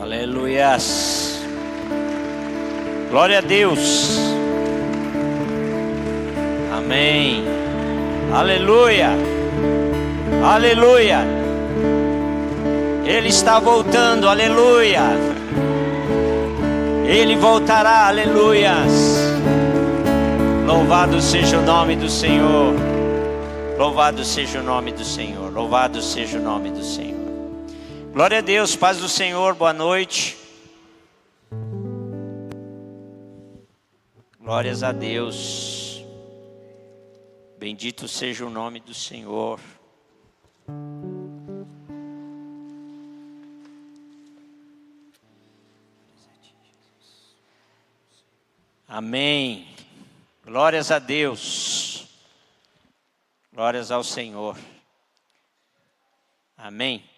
Aleluias. Glória a Deus. Amém. Aleluia. Aleluia. Ele está voltando. Aleluia. Ele voltará. Aleluias. Louvado seja o nome do Senhor. Louvado seja o nome do Senhor. Louvado seja o nome do Senhor. Glória a Deus, paz do Senhor, boa noite. Glórias a Deus. Bendito seja o nome do Senhor. Amém. Glórias a Deus. Glórias ao Senhor. Amém.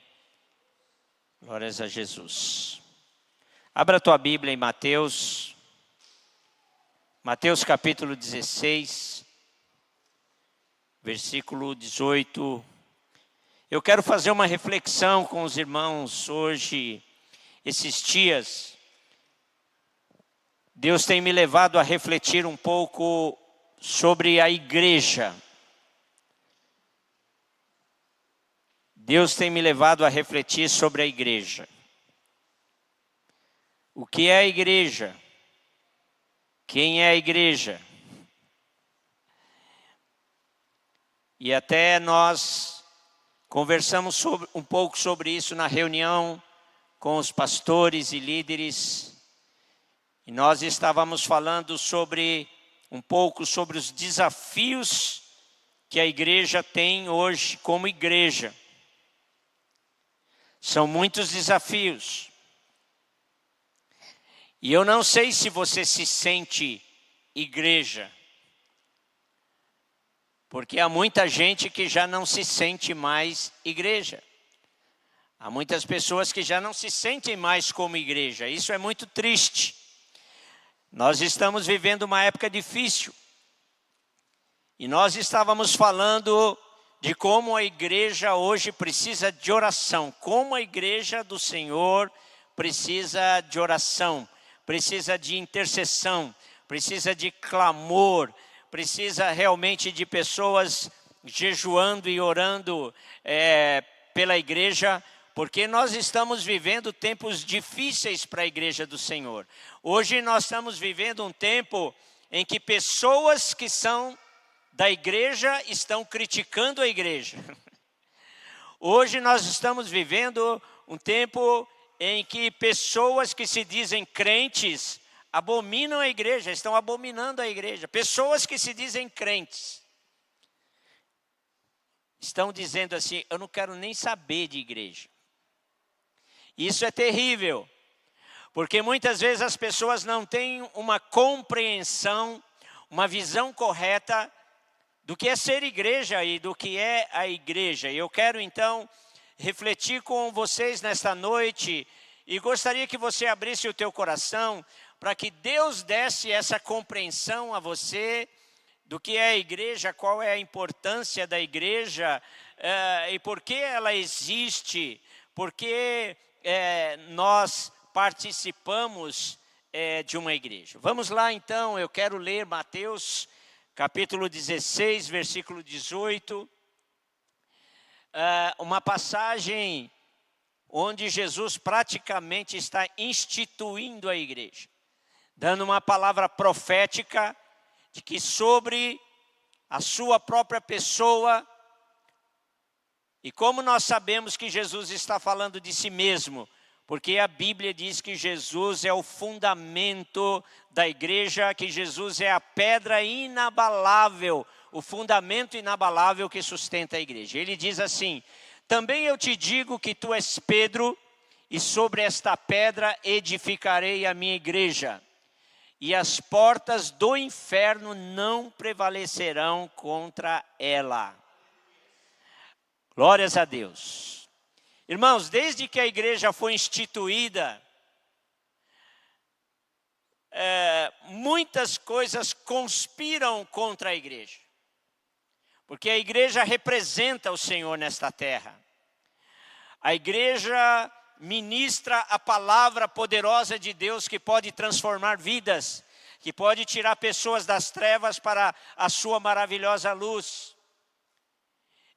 Glórias a Jesus. Abra a tua Bíblia em Mateus. Mateus capítulo 16, versículo 18. Eu quero fazer uma reflexão com os irmãos hoje, esses dias. Deus tem me levado a refletir um pouco sobre a igreja. Deus tem me levado a refletir sobre a igreja. O que é a igreja? Quem é a igreja? E até nós conversamos um pouco sobre isso na reunião com os pastores e líderes. E nós estávamos falando um pouco sobre os desafios que a igreja tem hoje como igreja. São muitos desafios. E eu não sei se você se sente igreja. Porque há muita gente que já não se sente mais igreja. Há muitas pessoas que já não se sentem mais como igreja. Isso é muito triste. Nós estamos vivendo uma época difícil. E nós estávamos falando de como a igreja hoje precisa de oração. Como a igreja do Senhor precisa de oração. Precisa de intercessão. Precisa de clamor. Precisa realmente de pessoas jejuando e orando pela igreja. Porque nós estamos vivendo tempos difíceis para a igreja do Senhor. Hoje nós estamos vivendo um tempo em que pessoas que são da igreja estão criticando a igreja. Hoje nós estamos vivendo um tempo em que pessoas que se dizem crentes abominam a igreja, estão abominando a igreja. Pessoas que se dizem crentes estão dizendo assim: eu não quero nem saber de igreja. Isso é terrível, porque muitas vezes as pessoas não têm uma compreensão, uma visão correta do que é ser igreja e do que é a igreja. E eu quero então refletir com vocês nesta noite e gostaria que você abrisse o teu coração para que Deus desse essa compreensão a você do que é a igreja, qual é a importância da igreja e por que ela existe, por que nós participamos de uma igreja. Vamos lá então, eu quero ler Mateus capítulo 16, versículo 18, uma passagem onde Jesus praticamente está instituindo a igreja, dando uma palavra profética de que sobre a sua própria pessoa, e como nós sabemos que Jesus está falando de si mesmo, porque a Bíblia diz que Jesus é o fundamento da igreja, que Jesus é a pedra inabalável, o fundamento inabalável que sustenta a igreja. Ele diz assim: também eu te digo que tu és Pedro, e sobre esta pedra edificarei a minha igreja, e as portas do inferno não prevalecerão contra ela. Glórias a Deus. Irmãos, desde que a igreja foi instituída, muitas coisas conspiram contra a igreja. Porque a igreja representa o Senhor nesta terra. A igreja ministra a palavra poderosa de Deus que pode transformar vidas, que pode tirar pessoas das trevas para a sua maravilhosa luz.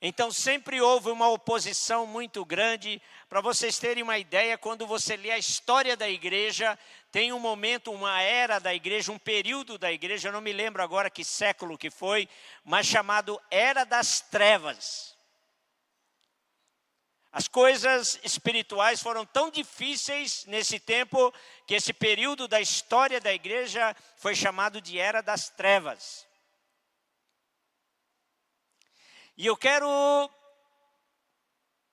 Então sempre houve uma oposição muito grande. Para vocês terem uma ideia, quando você lê a história da igreja, tem um momento, uma era da igreja, um período da igreja, eu não me lembro agora que século que foi, mas chamado Era das Trevas. As coisas espirituais foram tão difíceis nesse tempo, que esse período da história da igreja foi chamado de Era das Trevas. E eu quero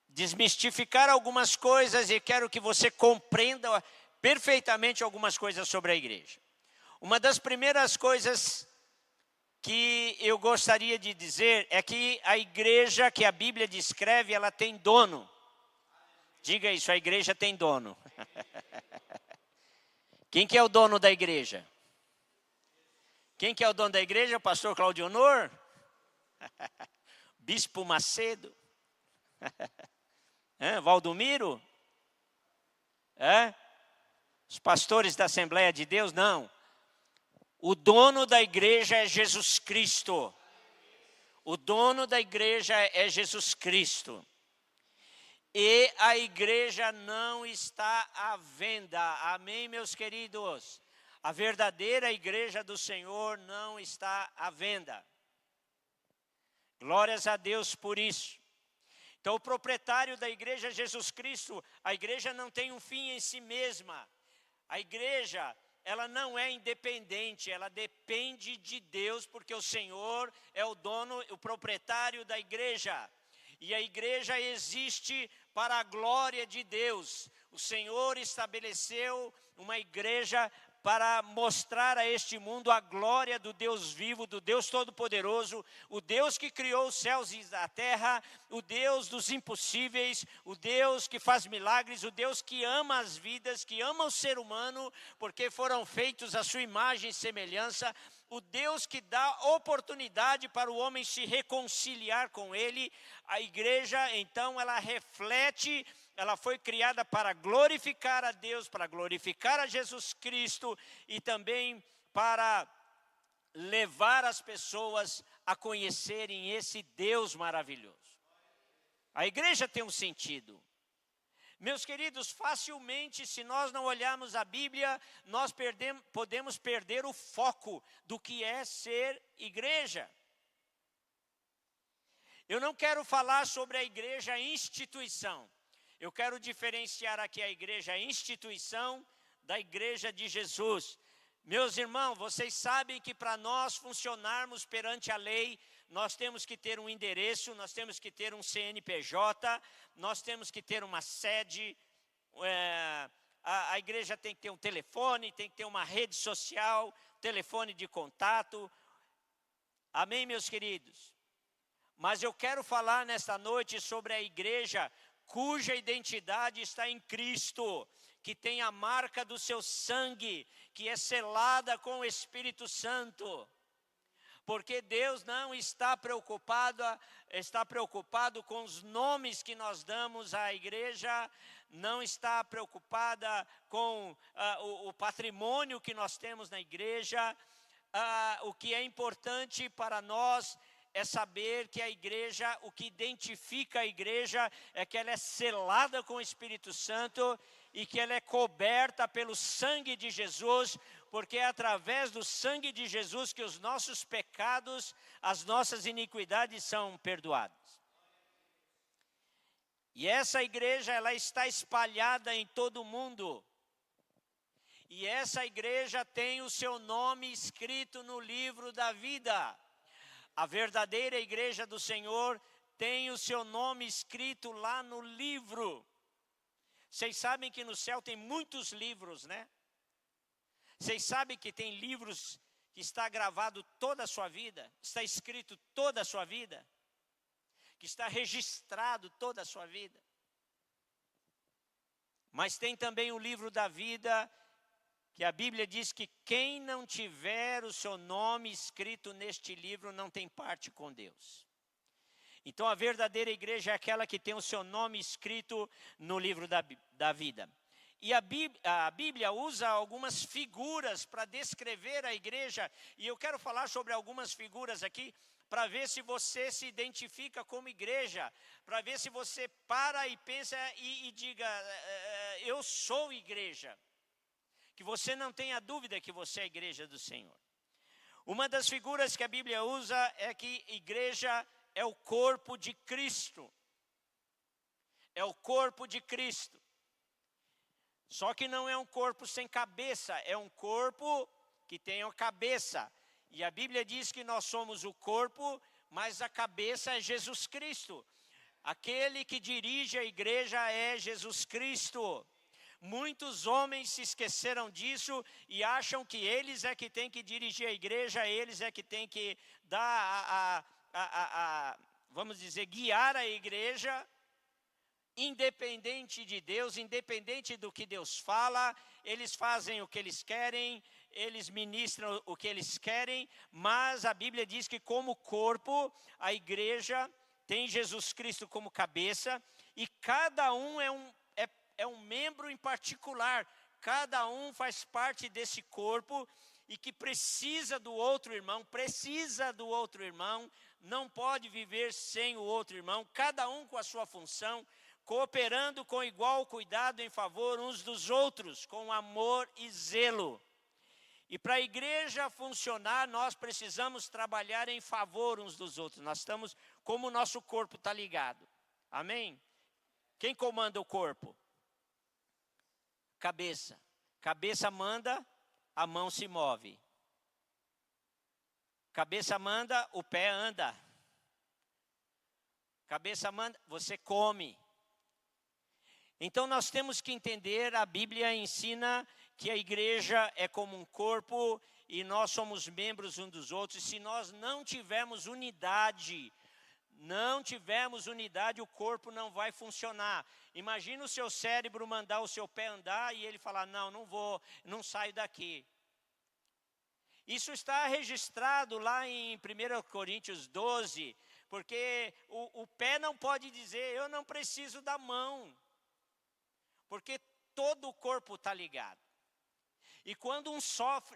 desmistificar algumas coisas e quero que você compreenda perfeitamente algumas coisas sobre a igreja. Uma das primeiras coisas que eu gostaria de dizer é que a igreja que a Bíblia descreve, ela tem dono. Diga isso, a igreja tem dono. Quem que é o dono da igreja? Quem que é o dono da igreja? O pastor Claudio Honor? Bispo Macedo? Valdomiro? Os pastores da Assembleia de Deus? Não. O dono da igreja é Jesus Cristo. O dono da igreja é Jesus Cristo. E a igreja não está à venda. Amém, meus queridos? A verdadeira igreja do Senhor não está à venda. Glórias a Deus por isso. Então, o proprietário da igreja é Jesus Cristo. A igreja não tem um fim em si mesma. A igreja, ela não é independente, ela depende de Deus, porque o Senhor é o dono, o proprietário da igreja. E a igreja existe para a glória de Deus. O Senhor estabeleceu uma igreja para mostrar a este mundo a glória do Deus vivo, do Deus Todo-Poderoso, o Deus que criou os céus e a terra, o Deus dos impossíveis, o Deus que faz milagres, o Deus que ama as vidas, que ama o ser humano, porque foram feitos à sua imagem e semelhança, o Deus que dá oportunidade para o homem se reconciliar com Ele. A igreja, então, ela reflete, ela foi criada para glorificar a Deus, para glorificar a Jesus Cristo e também para levar as pessoas a conhecerem esse Deus maravilhoso. A igreja tem um sentido. Meus queridos, facilmente, se nós não olharmos a Bíblia, nós podemos perder o foco do que é ser igreja. Eu não quero falar sobre a igreja instituição. Eu quero diferenciar aqui a igreja instituição da igreja de Jesus. Meus irmãos, vocês sabem que para nós funcionarmos perante a lei, nós temos que ter um endereço, nós temos que ter um CNPJ, nós temos que ter uma sede, a igreja tem que ter um telefone, tem que ter uma rede social, telefone de contato. Amém, meus queridos? Mas eu quero falar nesta noite sobre a igreja cuja identidade está em Cristo, que tem a marca do seu sangue, que é selada com o Espírito Santo. Porque Deus não está preocupado com os nomes que nós damos à igreja, não está preocupada com o patrimônio que nós temos na igreja. O que é importante para nós é saber que a igreja, o que identifica a igreja é que ela é selada com o Espírito Santo e que ela é coberta pelo sangue de Jesus, porque é através do sangue de Jesus que os nossos pecados, as nossas iniquidades são perdoadas. E essa igreja, ela está espalhada em todo o mundo. E essa igreja tem o seu nome escrito no livro da vida. A verdadeira igreja do Senhor tem o seu nome escrito lá no livro. Vocês sabem que no céu tem muitos livros, né? Vocês sabem que tem livros que está gravado toda a sua vida, está escrito toda a sua vida, que está registrado toda a sua vida. Mas tem também o livro da vida, que a Bíblia diz que quem não tiver o seu nome escrito neste livro não tem parte com Deus. Então a verdadeira igreja é aquela que tem o seu nome escrito no livro da vida. E a Bíblia usa algumas figuras para descrever a igreja, e eu quero falar sobre algumas figuras aqui, para ver se você se identifica como igreja, para ver se você para e pensa e diga, eu sou igreja. Que você não tenha dúvida que você é a igreja do Senhor. Uma das figuras que a Bíblia usa é que igreja é o corpo de Cristo. É o corpo de Cristo. Só que não é um corpo sem cabeça, é um corpo que tem a cabeça. E a Bíblia diz que nós somos o corpo, mas a cabeça é Jesus Cristo. Aquele que dirige a igreja é Jesus Cristo. Muitos homens se esqueceram disso e acham que eles é que têm que dirigir a igreja, eles é que têm que dar vamos dizer, guiar a igreja, independente de Deus, independente do que Deus fala, eles fazem o que eles querem, eles ministram o que eles querem, mas a Bíblia diz que como corpo, a igreja tem Jesus Cristo como cabeça, e cada um é um membro em particular, cada um faz parte desse corpo, e que precisa do outro irmão, não pode viver sem o outro irmão, cada um com a sua função, cooperando com igual cuidado em favor uns dos outros, com amor e zelo. E para a igreja funcionar, nós precisamos trabalhar em favor uns dos outros. Nós estamos, como o nosso corpo está ligado. Amém? Quem comanda o corpo? Cabeça. Cabeça manda, a mão se move. Cabeça manda, o pé anda. Cabeça manda, você come. Então nós temos que entender, a Bíblia ensina que a igreja é como um corpo e nós somos membros uns dos outros. E se nós não tivermos unidade, o corpo não vai funcionar. Imagina o seu cérebro mandar o seu pé andar e ele falar, não vou, não saio daqui. Isso está registrado lá em 1 Coríntios 12, porque o pé não pode dizer, eu não preciso da mão. Porque todo o corpo está ligado. E quando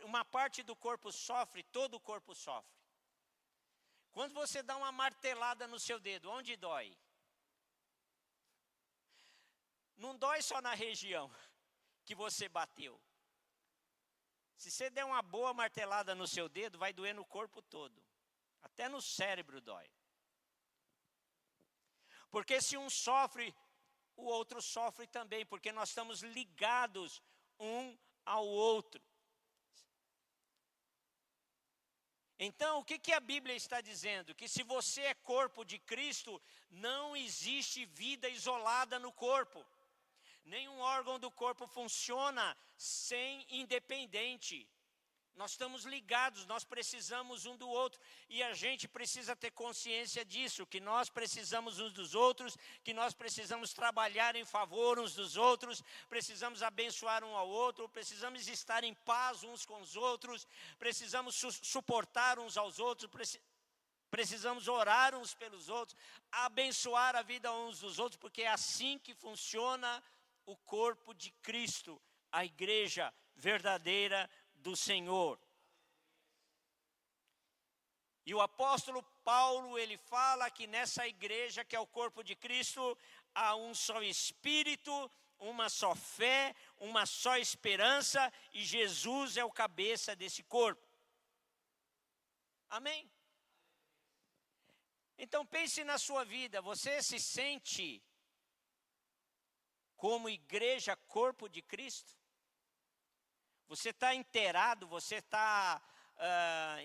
uma parte do corpo sofre, todo o corpo sofre. Quando você dá uma martelada no seu dedo, onde dói? Não dói só na região que você bateu. Se você der uma boa martelada no seu dedo, vai doer no corpo todo. Até no cérebro dói. Porque se um sofre, o outro sofre também, porque nós estamos ligados um ao outro. Então, o que a Bíblia está dizendo? Que se você é corpo de Cristo, não existe vida isolada no corpo. Nenhum órgão do corpo funciona sem independente. Nós estamos ligados, nós precisamos um do outro. E a gente precisa ter consciência disso, que nós precisamos uns dos outros, que nós precisamos trabalhar em favor uns dos outros, precisamos abençoar um ao outro, precisamos estar em paz uns com os outros, precisamos suportar uns aos outros, precisamos orar uns pelos outros, abençoar a vida uns dos outros, porque é assim que funciona o corpo de Cristo, a igreja verdadeira do Senhor. E o apóstolo Paulo, ele fala que nessa igreja que é o corpo de Cristo, há um só Espírito, uma só fé, uma só esperança, e Jesus é o cabeça desse corpo. Amém? Então pense na sua vida, você se sente como igreja, corpo de Cristo? Você está inteirado, você está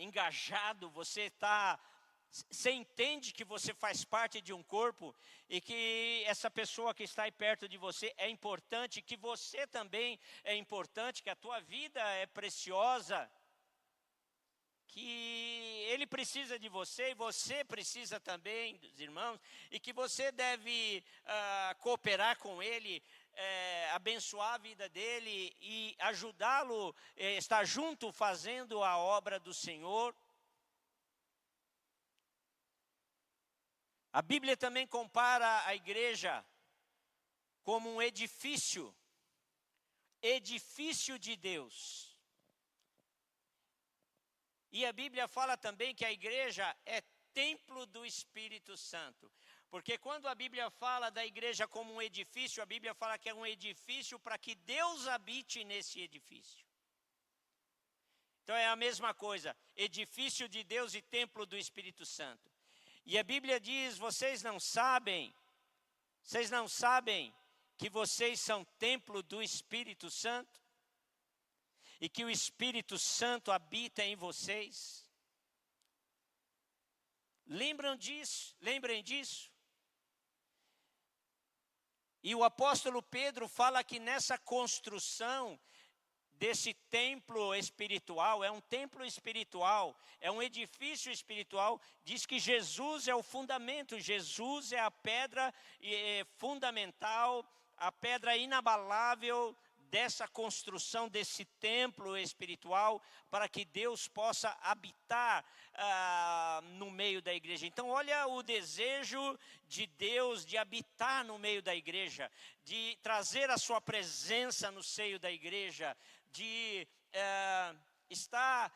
engajado, você entende que você faz parte de um corpo e que essa pessoa que está aí perto de você é importante, que você também é importante, que a tua vida é preciosa, que ele precisa de você e você precisa também dos irmãos, e que você deve cooperar com ele, abençoar a vida dele e ajudá-lo, estar junto fazendo a obra do Senhor. A Bíblia também compara a igreja como um edifício de Deus. E a Bíblia fala também que a igreja é templo do Espírito Santo. Porque quando a Bíblia fala da igreja como um edifício, a Bíblia fala que é um edifício para que Deus habite nesse edifício. Então é a mesma coisa, edifício de Deus e templo do Espírito Santo. E a Bíblia diz, vocês não sabem que vocês são templo do Espírito Santo? E que o Espírito Santo habita em vocês? Lembrem disso. E o apóstolo Pedro fala que nessa construção desse templo espiritual, é um templo espiritual, é um edifício espiritual, diz que Jesus é o fundamento, Jesus é a pedra fundamental, a pedra inabalável dessa construção, desse templo espiritual, para que Deus possa habitar no meio da igreja. Então olha o desejo de Deus de habitar no meio da igreja, de trazer a sua presença no seio da igreja, de estar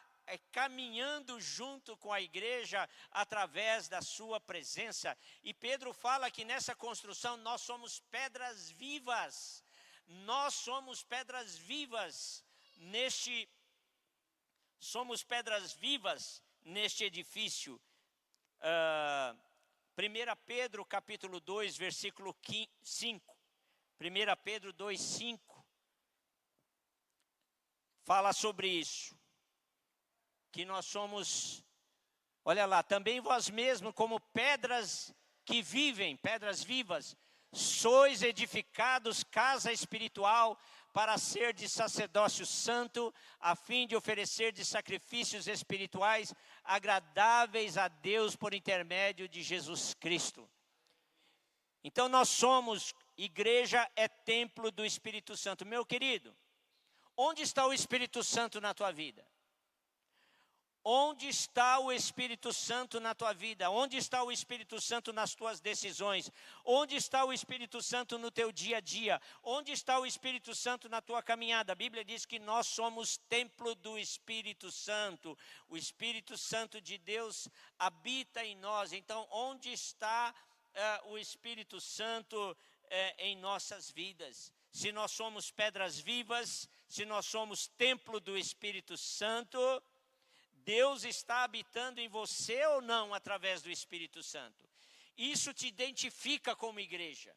caminhando junto com a igreja através da sua presença. E Pedro fala que nessa construção nós somos pedras vivas. Nós somos pedras vivas neste edifício. 1 Pedro capítulo 2, versículo 5. 1 Pedro 2, 5. Fala sobre isso. Que nós somos, olha lá, também vós mesmos como pedras que vivem, pedras vivas, sois edificados casa espiritual para ser de sacerdócio santo, a fim de oferecer de sacrifícios espirituais agradáveis a Deus por intermédio de Jesus Cristo. Então nós somos, igreja é templo do Espírito Santo. Meu querido, onde está o Espírito Santo na tua vida? Onde está o Espírito Santo na tua vida? Onde está o Espírito Santo nas tuas decisões? Onde está o Espírito Santo no teu dia a dia? Onde está o Espírito Santo na tua caminhada? A Bíblia diz que nós somos templo do Espírito Santo. O Espírito Santo de Deus habita em nós. Então, onde está o Espírito Santo em nossas vidas? Se nós somos pedras vivas, se nós somos templo do Espírito Santo, Deus está habitando em você ou não através do Espírito Santo? Isso te identifica como igreja.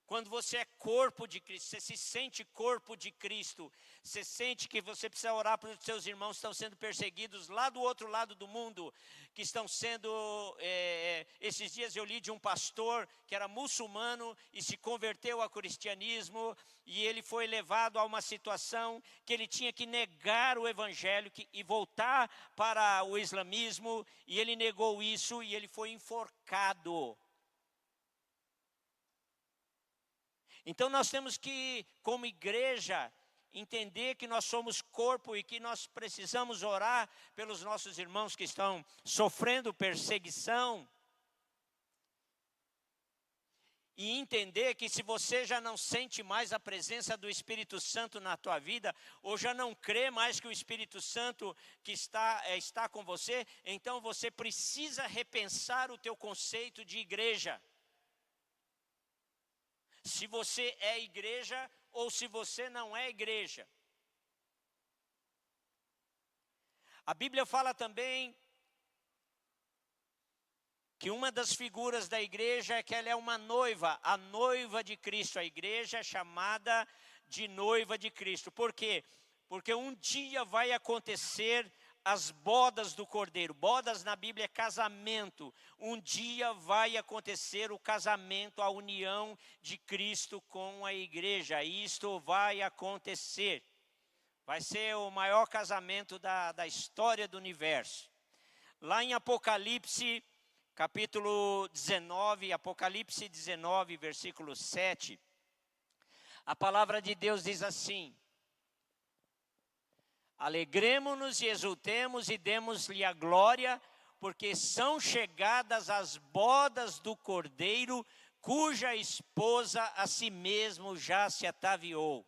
Quando você é corpo de Cristo, você se sente corpo de Cristo, você sente que você precisa orar para os seus irmãos que estão sendo perseguidos lá do outro lado do mundo, que estão sendo, esses dias eu li de um pastor que era muçulmano e se converteu ao cristianismo, e ele foi levado a uma situação que ele tinha que negar o evangelho e voltar para o islamismo, e ele negou isso e ele foi enforcado. Então nós temos que, como igreja, entender que nós somos corpo e que nós precisamos orar pelos nossos irmãos que estão sofrendo perseguição. E entender que se você já não sente mais a presença do Espírito Santo na tua vida, ou já não crê mais que o Espírito Santo que está com você, então você precisa repensar o teu conceito de igreja. Se você é igreja ou se você não é igreja. A Bíblia fala também que uma das figuras da igreja é que ela é uma noiva, a noiva de Cristo. A igreja é chamada de noiva de Cristo. Por quê? Porque um dia vai acontecer as bodas do Cordeiro. Bodas na Bíblia é casamento. Um dia vai acontecer o casamento, a união de Cristo com a igreja. Isto vai acontecer. Vai ser o maior casamento da história do universo. Lá em Apocalipse, capítulo 19, Apocalipse 19, versículo 7, a palavra de Deus diz assim: alegremo-nos e exultemos e demos-lhe a glória, porque são chegadas as bodas do Cordeiro, cuja esposa a si mesmo já se ataviou.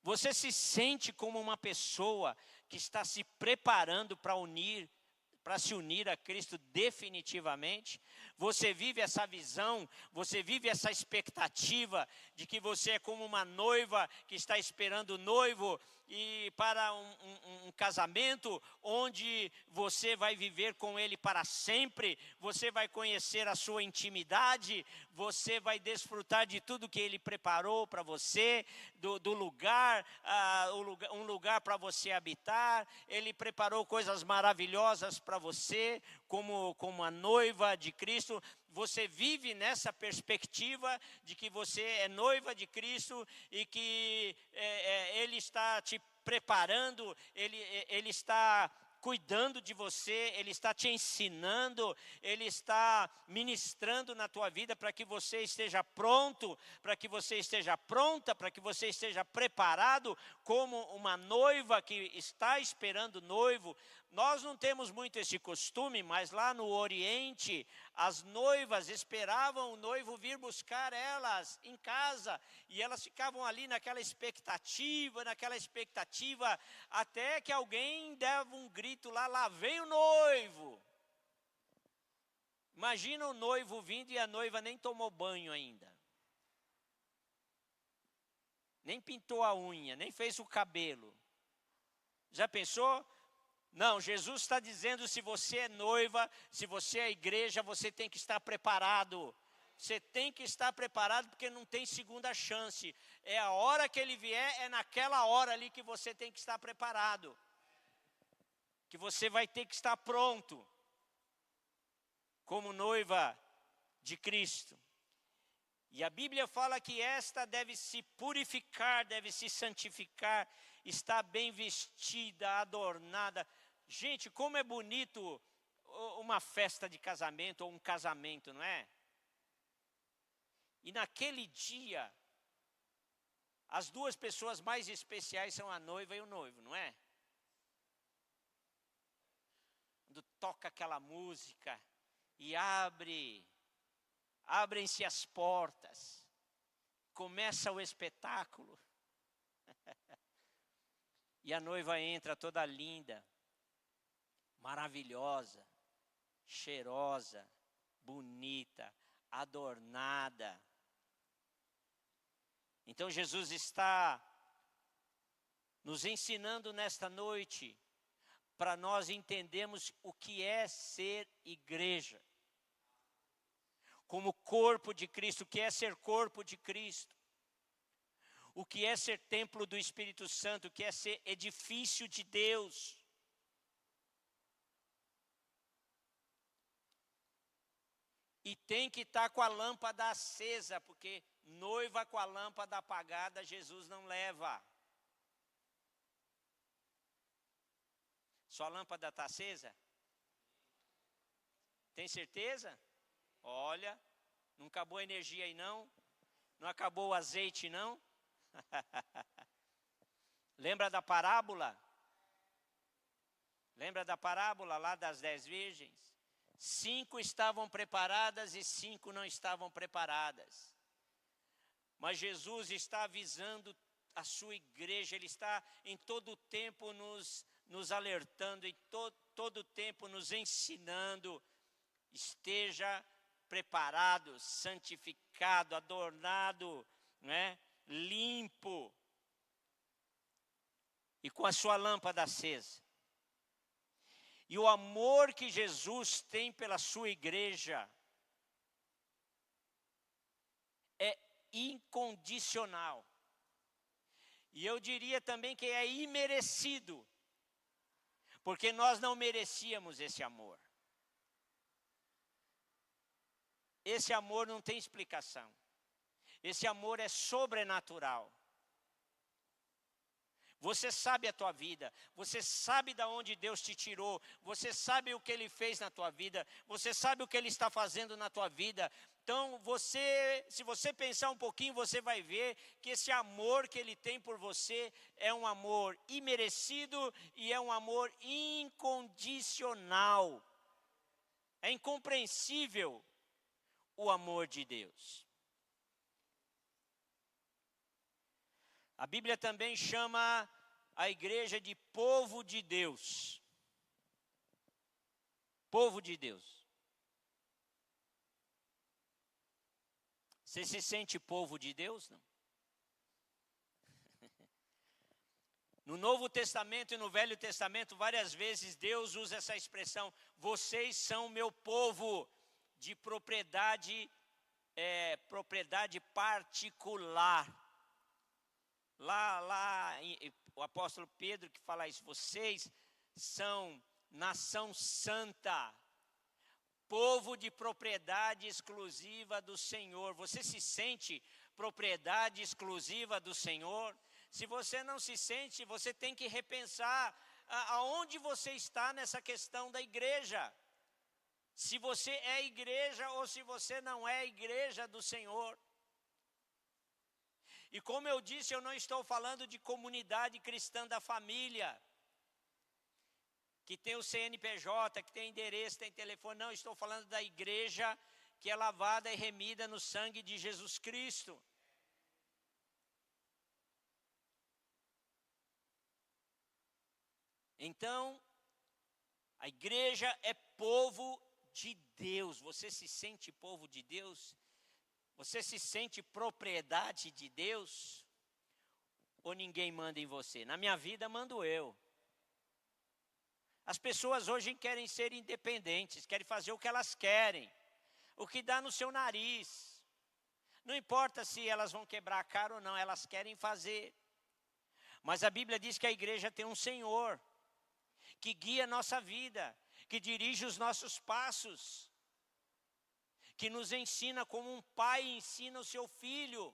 Você se sente como uma pessoa que está se preparando para se unir a Cristo definitivamente? Você vive essa visão, você vive essa expectativa de que você é como uma noiva que está esperando o noivo e para um casamento onde você vai viver com ele para sempre, você vai conhecer a sua intimidade, você vai desfrutar de tudo que ele preparou para você, do lugar, um lugar para você habitar. Ele preparou coisas maravilhosas para você, como a noiva de Cristo. Você vive nessa perspectiva de que você é noiva de Cristo e que Ele está te preparando, Ele está cuidando de você, Ele está te ensinando, Ele está ministrando na tua vida para que você esteja pronto, para que você esteja pronta, para que você esteja preparado como uma noiva que está esperando o noivo. Nós não temos muito esse costume, mas lá no Oriente, as noivas esperavam o noivo vir buscar elas em casa, e elas ficavam ali naquela expectativa, até que alguém dava um grito lá vem o noivo. Imagina o noivo vindo e a noiva nem tomou banho ainda. Nem pintou a unha, nem fez o cabelo. Já pensou? Não, Jesus está dizendo, se você é noiva, se você é igreja, você tem que estar preparado. Você tem que estar preparado porque não tem segunda chance. É a hora que ele vier, é naquela hora ali que você tem que estar preparado. Que você vai ter que estar pronto como noiva de Cristo. E a Bíblia fala que esta deve se purificar, deve se santificar, está bem vestida, adornada. Gente, como é bonito uma festa de casamento ou um casamento, não é? E naquele dia, as duas pessoas mais especiais são a noiva e o noivo, não é? Quando toca aquela música e abrem-se as portas, começa o espetáculo. E a noiva entra toda linda, maravilhosa, cheirosa, bonita, adornada. Então Jesus está nos ensinando nesta noite para nós entendermos o que é ser igreja. Como corpo de Cristo, o que é ser corpo de Cristo. O que é ser templo do Espírito Santo, o que é ser edifício de Deus. E tem que estar com a lâmpada acesa, porque noiva com a lâmpada apagada, Jesus não leva. Sua lâmpada está acesa? Tem certeza? Olha, não acabou a energia aí não? Não acabou o azeite não? Lembra da parábola? Lembra da parábola lá das 10 virgens? 5 estavam preparadas e 5 não estavam preparadas. Mas Jesus está avisando a sua igreja, Ele está em todo o tempo nos alertando, em todo o tempo nos ensinando. Esteja preparado, santificado, adornado, né? Limpo e com a sua lâmpada acesa. E o amor que Jesus tem pela sua igreja é incondicional. E eu diria também que é imerecido, porque nós não merecíamos esse amor. Esse amor não tem explicação. Esse amor é sobrenatural. Você sabe a tua vida, você sabe de onde Deus te tirou, você sabe o que Ele fez na tua vida, você sabe o que Ele está fazendo na tua vida. Então, se você pensar um pouquinho, você vai ver que esse amor que ele tem por você é um amor imerecido e é um amor incondicional. É incompreensível o amor de Deus. A Bíblia também chama a igreja de povo de Deus. Povo de Deus. Você se sente povo de Deus? Não? No Novo Testamento e no Velho Testamento, várias vezes Deus usa essa expressão: vocês são meu povo de propriedade particular. Lá o apóstolo Pedro que fala isso: vocês são nação santa, povo de propriedade exclusiva do Senhor. Você se sente propriedade exclusiva do Senhor? Se você não se sente, você tem que repensar aonde você está nessa questão da igreja. Se você é igreja ou se você não é igreja do Senhor. E como eu disse, eu não estou falando de comunidade cristã da família, que tem o CNPJ, que tem endereço, tem telefone. Não, estou falando da igreja que é lavada e remida no sangue de Jesus Cristo. Então, a igreja é povo de Deus. Você se sente povo de Deus? Você se sente propriedade de Deus? Ou ninguém manda em você? Na minha vida, mando eu. As pessoas hoje querem ser independentes, querem fazer o que elas querem, o que dá no seu nariz. Não importa se elas vão quebrar a cara ou não, elas querem fazer. Mas a Bíblia diz que a igreja tem um Senhor, que guia a nossa vida, que dirige os nossos passos, que nos ensina como um pai ensina o seu filho,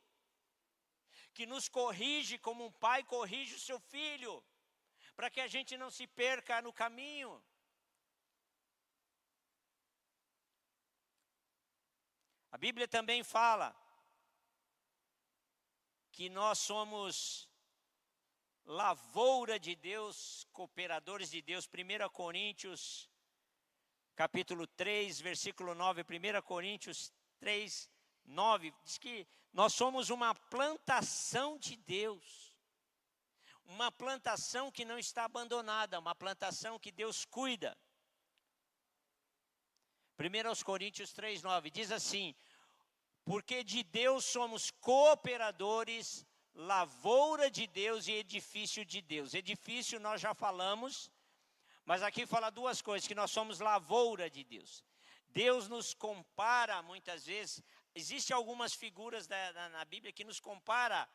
que nos corrige como um pai corrige o seu filho, para que a gente não se perca no caminho. A Bíblia também fala que nós somos lavoura de Deus, cooperadores de Deus. 1 Coríntios, capítulo 3, versículo 9, 1 Coríntios 3, 9, diz que nós somos uma plantação de Deus. Uma plantação que não está abandonada, uma plantação que Deus cuida. 1 Coríntios 3, 9, diz assim: porque de Deus somos cooperadores, lavoura de Deus e edifício de Deus. Edifício nós já falamos, mas aqui fala duas coisas, que nós somos lavoura de Deus. Deus nos compara muitas vezes, existem algumas figuras na Bíblia que nos compara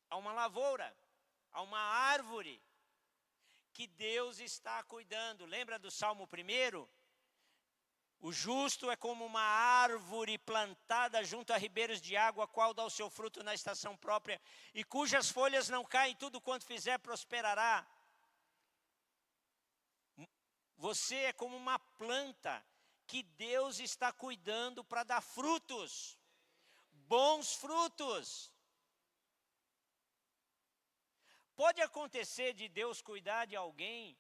a uma lavoura, a uma árvore que Deus está cuidando. Lembra do Salmo 1? O justo é como uma árvore plantada junto a ribeiros de água, a qual dá o seu fruto na estação própria, e cujas folhas não caem, tudo quanto fizer prosperará. Você é como uma planta que Deus está cuidando para dar frutos, bons frutos. Pode acontecer de Deus cuidar de alguém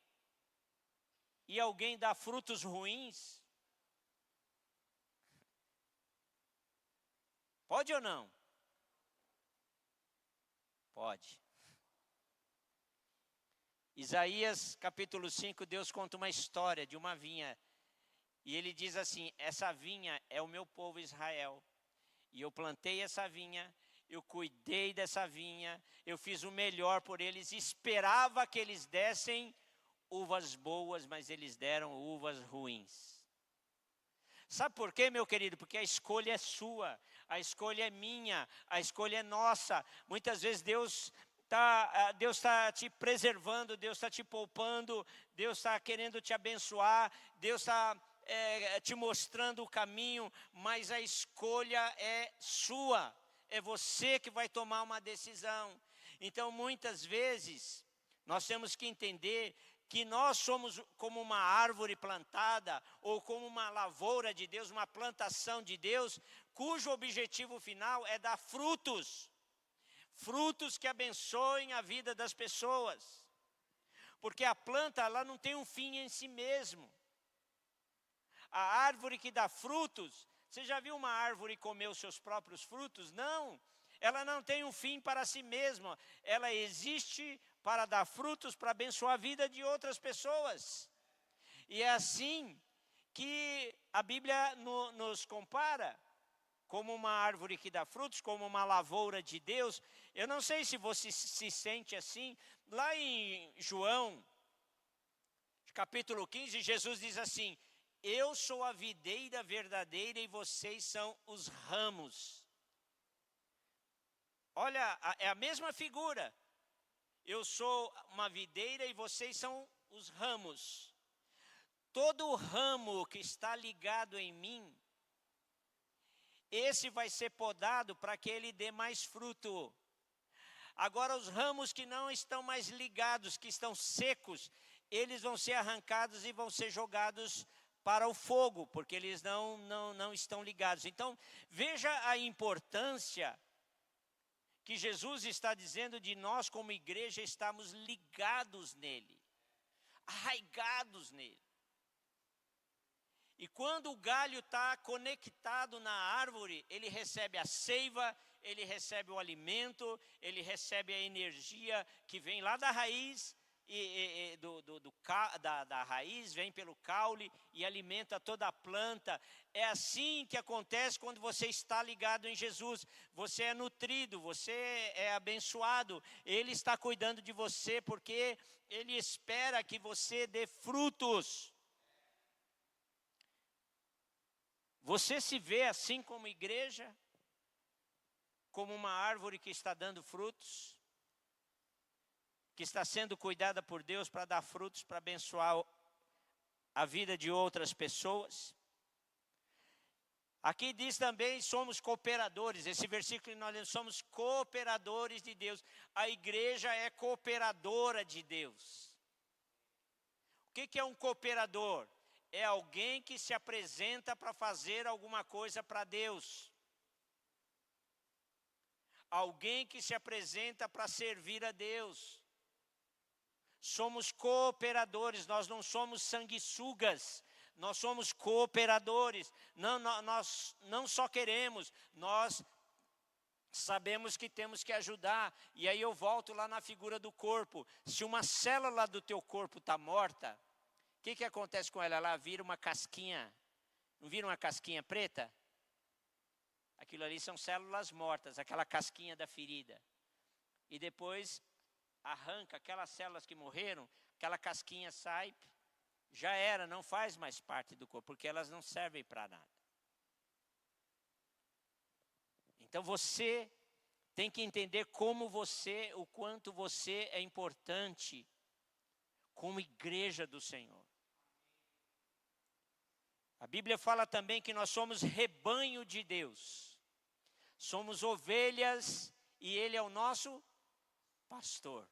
e alguém dar frutos ruins? Pode ou não? Pode. Isaías capítulo 5, Deus conta uma história de uma vinha. E ele diz assim: essa vinha é o meu povo Israel. E eu plantei essa vinha, eu cuidei dessa vinha, eu fiz o melhor por eles. Esperava que eles dessem uvas boas, mas eles deram uvas ruins. Sabe por quê, meu querido? Porque a escolha é sua, a escolha é minha, a escolha é nossa. Muitas vezes Deus está te preservando, Deus está te poupando, Deus está querendo te abençoar, Deus está te mostrando o caminho, mas a escolha é sua, é você que vai tomar uma decisão. Então, muitas vezes, nós temos que entender que nós somos como uma árvore plantada, ou como uma lavoura de Deus, uma plantação de Deus, cujo objetivo final é dar frutos. Frutos que abençoem a vida das pessoas. Porque a planta, ela não tem um fim em si mesmo. A árvore que dá frutos, você já viu uma árvore comer os seus próprios frutos? Não, ela não tem um fim para si mesma. Ela existe para dar frutos, para abençoar a vida de outras pessoas. E é assim que a Bíblia nos compara, como uma árvore que dá frutos, como uma lavoura de Deus. Eu não sei se você se sente assim. Lá em João, capítulo 15, Jesus diz assim: eu sou a videira verdadeira e vocês são os ramos. Olha, é a mesma figura. Eu sou uma videira e vocês são os ramos. Todo ramo que está ligado em mim, esse vai ser podado para que ele dê mais fruto. Agora os ramos que não estão mais ligados, que estão secos, eles vão ser arrancados e vão ser jogados para o fogo, porque eles não estão ligados. Então, veja a importância que Jesus está dizendo de nós como igreja estarmos ligados nele, arraigados nele. E quando o galho está conectado na árvore, ele recebe a seiva, ele recebe o alimento, ele recebe a energia que vem lá da raiz, da raiz, vem pelo caule e alimenta toda a planta. É assim que acontece quando você está ligado em Jesus. Você é nutrido, você é abençoado, Ele está cuidando de você, porque Ele espera que você dê frutos. Você se vê assim como igreja? Como uma árvore que está dando frutos? Que está sendo cuidada por Deus para dar frutos, para abençoar a vida de outras pessoas? Aqui diz também, somos cooperadores. Esse versículo que nós lemos, somos cooperadores de Deus. A igreja é cooperadora de Deus. O que é um cooperador? É alguém que se apresenta para fazer alguma coisa para Deus. Alguém que se apresenta para servir a Deus. Somos cooperadores, nós não somos sanguessugas, nós somos cooperadores. Nós não só queremos, nós sabemos que temos que ajudar. E aí eu volto lá na figura do corpo. Se uma célula do teu corpo está morta, o que acontece com ela? Ela vira uma casquinha, não vira uma casquinha preta? Aquilo ali são células mortas, aquela casquinha da ferida. E depois arranca aquelas células que morreram, aquela casquinha sai, já era, não faz mais parte do corpo, porque elas não servem para nada. Então você tem que entender o quanto você é importante como igreja do Senhor. A Bíblia fala também que nós somos rebanho de Deus. Somos ovelhas e Ele é o nosso pastor.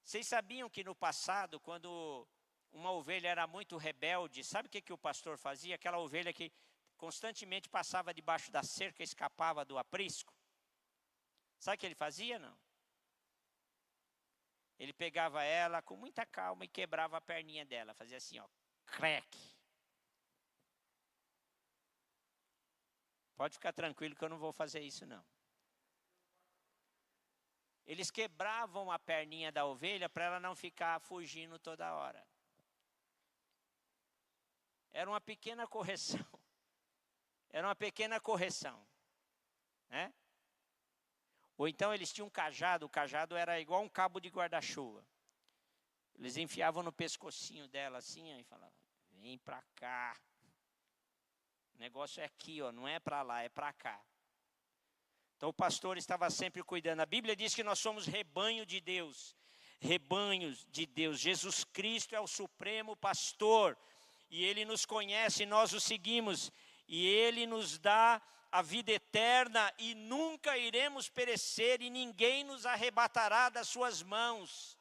Vocês sabiam que no passado, quando uma ovelha era muito rebelde, sabe o que o pastor fazia? Aquela ovelha que constantemente passava debaixo da cerca e escapava do aprisco. Sabe o que ele fazia? Não. Ele pegava ela com muita calma e quebrava a perninha dela. Fazia assim, ó, crack. Pode ficar tranquilo que eu não vou fazer isso não. Eles quebravam a perninha da ovelha para ela não ficar fugindo toda hora. Era uma pequena correção. Era uma pequena correção. Né? Ou então eles tinham um cajado, o cajado era igual um cabo de guarda-chuva. Eles enfiavam no pescocinho dela assim, e falavam, vem para cá. O negócio é aqui, ó, não é para lá, é para cá. Então o pastor estava sempre cuidando. A Bíblia diz que nós somos rebanho de Deus. Rebanhos de Deus. Jesus Cristo é o supremo pastor. E Ele nos conhece, nós o seguimos. E Ele nos dá a vida eterna e nunca iremos perecer e ninguém nos arrebatará das suas mãos.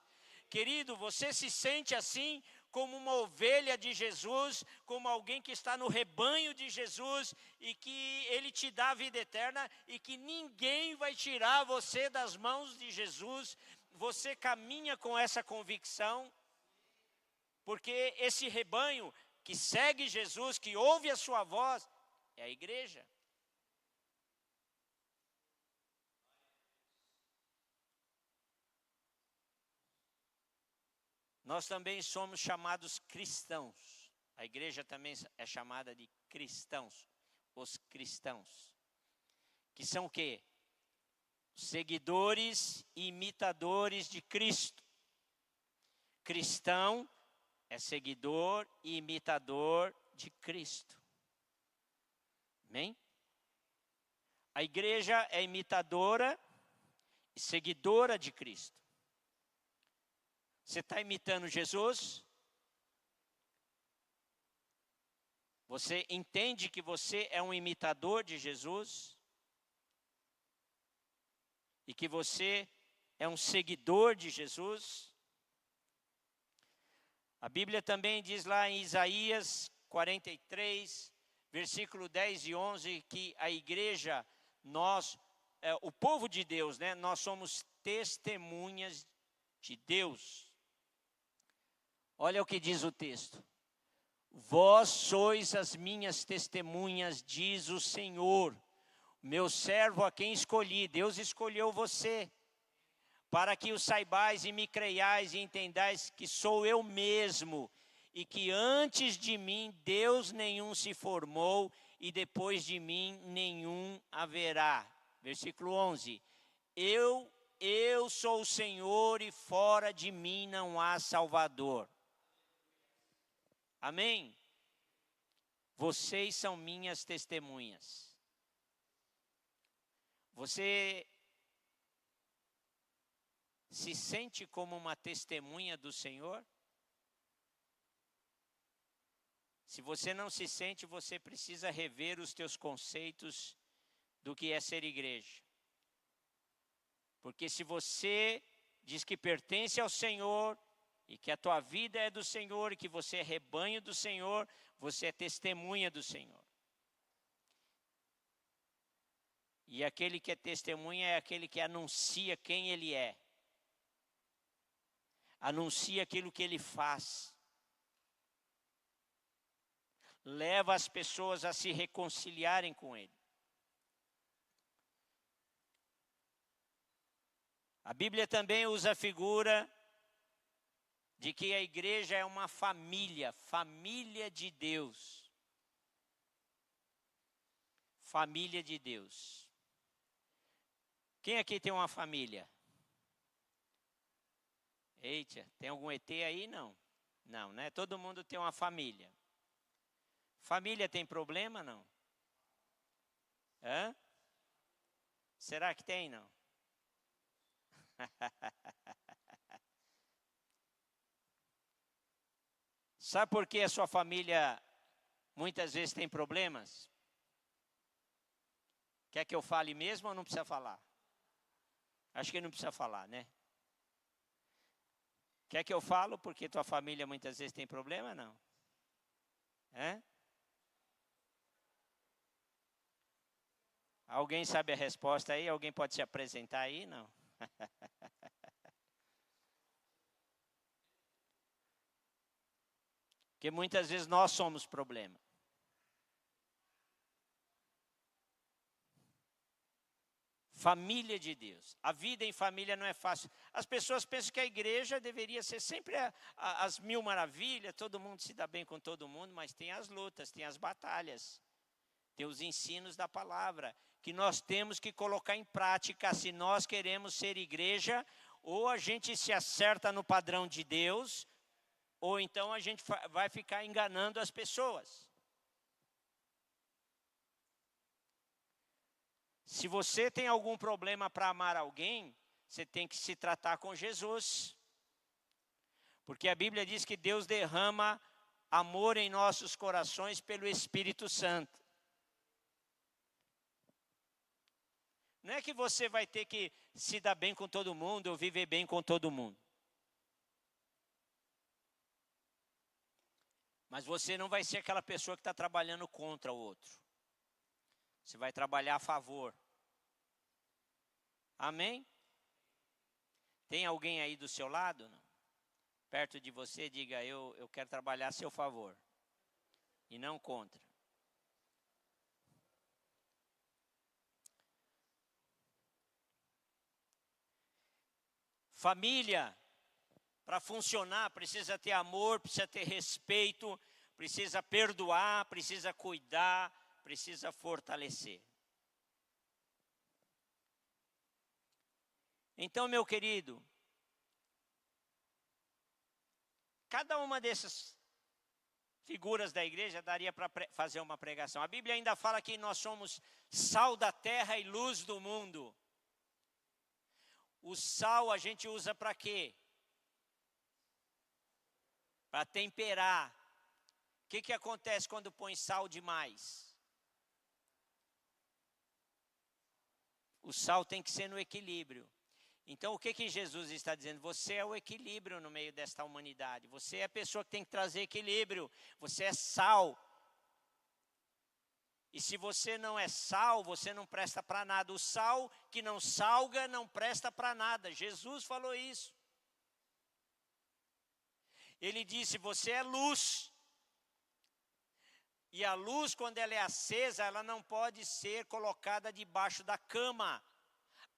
Querido, você se sente assim como uma ovelha de Jesus, como alguém que está no rebanho de Jesus e que Ele te dá a vida eterna e que ninguém vai tirar você das mãos de Jesus. Você caminha com essa convicção, porque esse rebanho que segue Jesus, que ouve a sua voz, é a igreja. Nós também somos chamados cristãos. A igreja também é chamada de cristãos. Os cristãos. Que são o quê? Seguidores e imitadores de Cristo. Cristão é seguidor e imitador de Cristo. Amém? A igreja é imitadora e seguidora de Cristo. Você está imitando Jesus? Você entende que você é um imitador de Jesus? E que você é um seguidor de Jesus? A Bíblia também diz lá em Isaías 43, versículo 10 e 11, que a igreja, o povo de Deus, né, nós somos testemunhas de Deus. Olha o que diz o texto. Vós sois as minhas testemunhas, diz o Senhor, meu servo a quem escolhi. Deus escolheu você, para que o saibais e me creiais e entendais que sou eu mesmo, e que antes de mim Deus nenhum se formou, e depois de mim nenhum haverá. Versículo 11. Eu sou o Senhor, e fora de mim não há Salvador. Amém? Vocês são minhas testemunhas. Você se sente como uma testemunha do Senhor? Se você não se sente, você precisa rever os teus conceitos do que é ser igreja. Porque se você diz que pertence ao Senhor, e que a tua vida é do Senhor, e que você é rebanho do Senhor, você é testemunha do Senhor. E aquele que é testemunha é aquele que anuncia quem Ele é. Anuncia aquilo que Ele faz. Leva as pessoas a se reconciliarem com Ele. A Bíblia também usa a figura de que a igreja é uma família, família de Deus. Família de Deus. Quem aqui tem uma família? Eita, tem algum ET aí? Não. Não, né? Todo mundo tem uma família. Família tem problema, não? Hã? Será que tem, não? Sabe por que a sua família muitas vezes tem problemas? Quer que eu fale mesmo ou não precisa falar? Acho que não precisa falar, né? Quer que eu falo porque tua família muitas vezes tem problema, não? Hã? Alguém sabe a resposta aí? Alguém pode se apresentar aí? Não? Porque muitas vezes nós somos problema. Família de Deus. A vida em família não é fácil. As pessoas pensam que a igreja deveria ser sempre as mil maravilhas, todo mundo se dá bem com todo mundo, mas tem as lutas, tem as batalhas, tem os ensinos da palavra, que nós temos que colocar em prática se nós queremos ser igreja. Ou a gente se acerta no padrão de Deus, ou então a gente vai ficar enganando as pessoas. Se você tem algum problema para amar alguém, você tem que se tratar com Jesus. Porque a Bíblia diz que Deus derrama amor em nossos corações pelo Espírito Santo. Não é que você vai ter que se dar bem com todo mundo ou viver bem com todo mundo. Mas você não vai ser aquela pessoa que está trabalhando contra o outro. Você vai trabalhar a favor. Amém? Tem alguém aí do seu lado? Não? Perto de você, diga, eu quero trabalhar a seu favor. E não contra. Família, para funcionar, precisa ter amor, precisa ter respeito, precisa perdoar, precisa cuidar, precisa fortalecer. Então, meu querido, cada uma dessas figuras da igreja daria para fazer uma pregação. A Bíblia ainda fala que nós somos sal da terra e luz do mundo. O sal a gente usa para quê? Para temperar. O que acontece quando põe sal demais? O sal tem que ser no equilíbrio. Então o que Jesus está dizendo? Você é o equilíbrio no meio desta humanidade. Você é a pessoa que tem que trazer equilíbrio. Você é sal. E se você não é sal, você não presta para nada. O sal que não salga não presta para nada. Jesus falou isso. Ele disse, você é luz. E a luz, quando ela é acesa, ela não pode ser colocada debaixo da cama.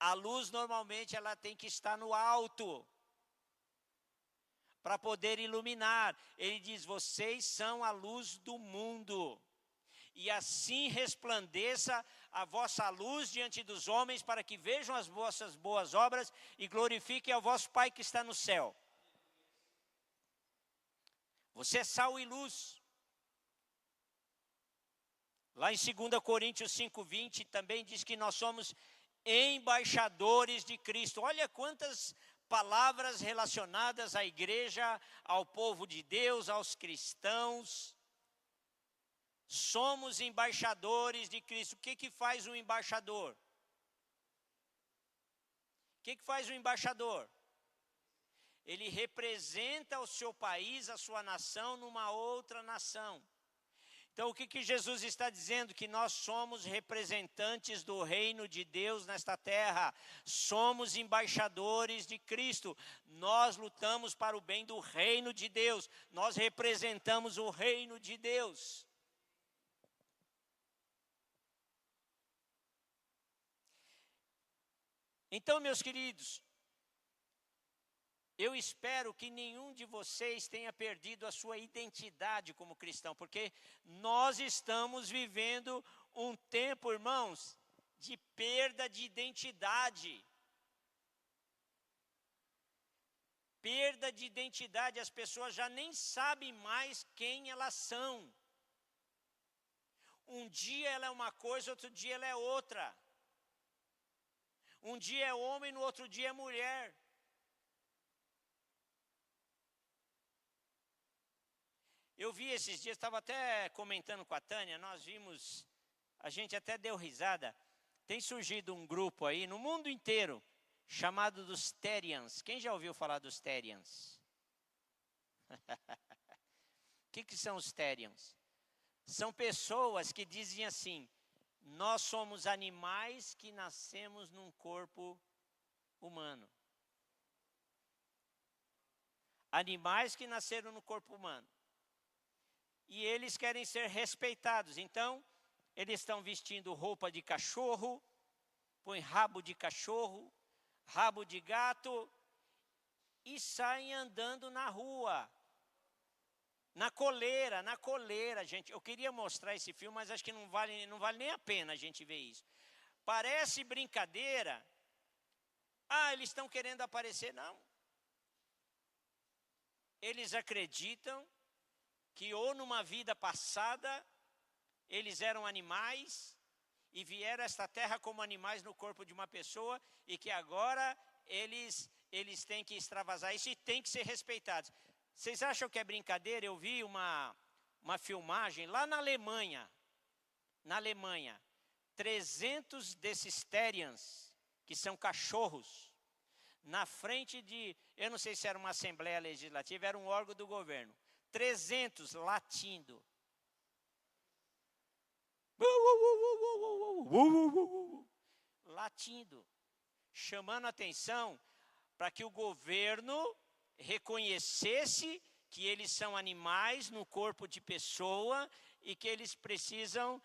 A luz, normalmente, ela tem que estar no alto. Para poder iluminar. Ele diz, vocês são a luz do mundo. E assim resplandeça a vossa luz diante dos homens, para que vejam as vossas boas obras e glorifiquem ao vosso Pai que está no céu. Você é sal e luz. Lá em 2 Coríntios 5:20 também diz que nós somos embaixadores de Cristo. Olha quantas palavras relacionadas à igreja, ao povo de Deus, aos cristãos. Somos embaixadores de Cristo. O que faz um embaixador? O que faz um embaixador? Ele representa o seu país, a sua nação, numa outra nação. Então o que Jesus está dizendo? Que nós somos representantes do reino de Deus nesta terra. Somos embaixadores de Cristo. Nós lutamos para o bem do reino de Deus. Nós representamos o reino de Deus. Então, meus queridos, eu espero que nenhum de vocês tenha perdido a sua identidade como cristão, porque nós estamos vivendo um tempo, irmãos, de perda de identidade. Perda de identidade, as pessoas já nem sabem mais quem elas são. Um dia ela é uma coisa, outro dia ela é outra. Um dia é homem, no outro dia é mulher. Eu vi esses dias, estava até comentando com a Tânia, nós vimos, a gente até deu risada. Tem surgido um grupo aí no mundo inteiro, chamado dos Terians. Quem já ouviu falar dos Terians? O que são os Terians? São pessoas que dizem assim, nós somos animais que nascemos num corpo humano. Animais que nasceram no corpo humano. E eles querem ser respeitados. Então, eles estão vestindo roupa de cachorro, põem rabo de cachorro, rabo de gato e saem andando na rua. Na coleira, gente. Eu queria mostrar esse filme, mas acho que não vale nem a pena a gente ver isso. Parece brincadeira. Ah, eles estão querendo aparecer. Não. Eles acreditam que ou numa vida passada, eles eram animais e vieram a esta terra como animais no corpo de uma pessoa e que agora eles têm que extravasar isso e têm que ser respeitados. Vocês acham que é brincadeira? Eu vi uma filmagem lá na Alemanha. 300 desses Terians, que são cachorros, na frente de, eu não sei se era uma Assembleia Legislativa, era um órgão do governo. 300 latindo. Latindo, chamando atenção para que o governo reconhecesse que eles são animais no corpo de pessoa e que eles precisam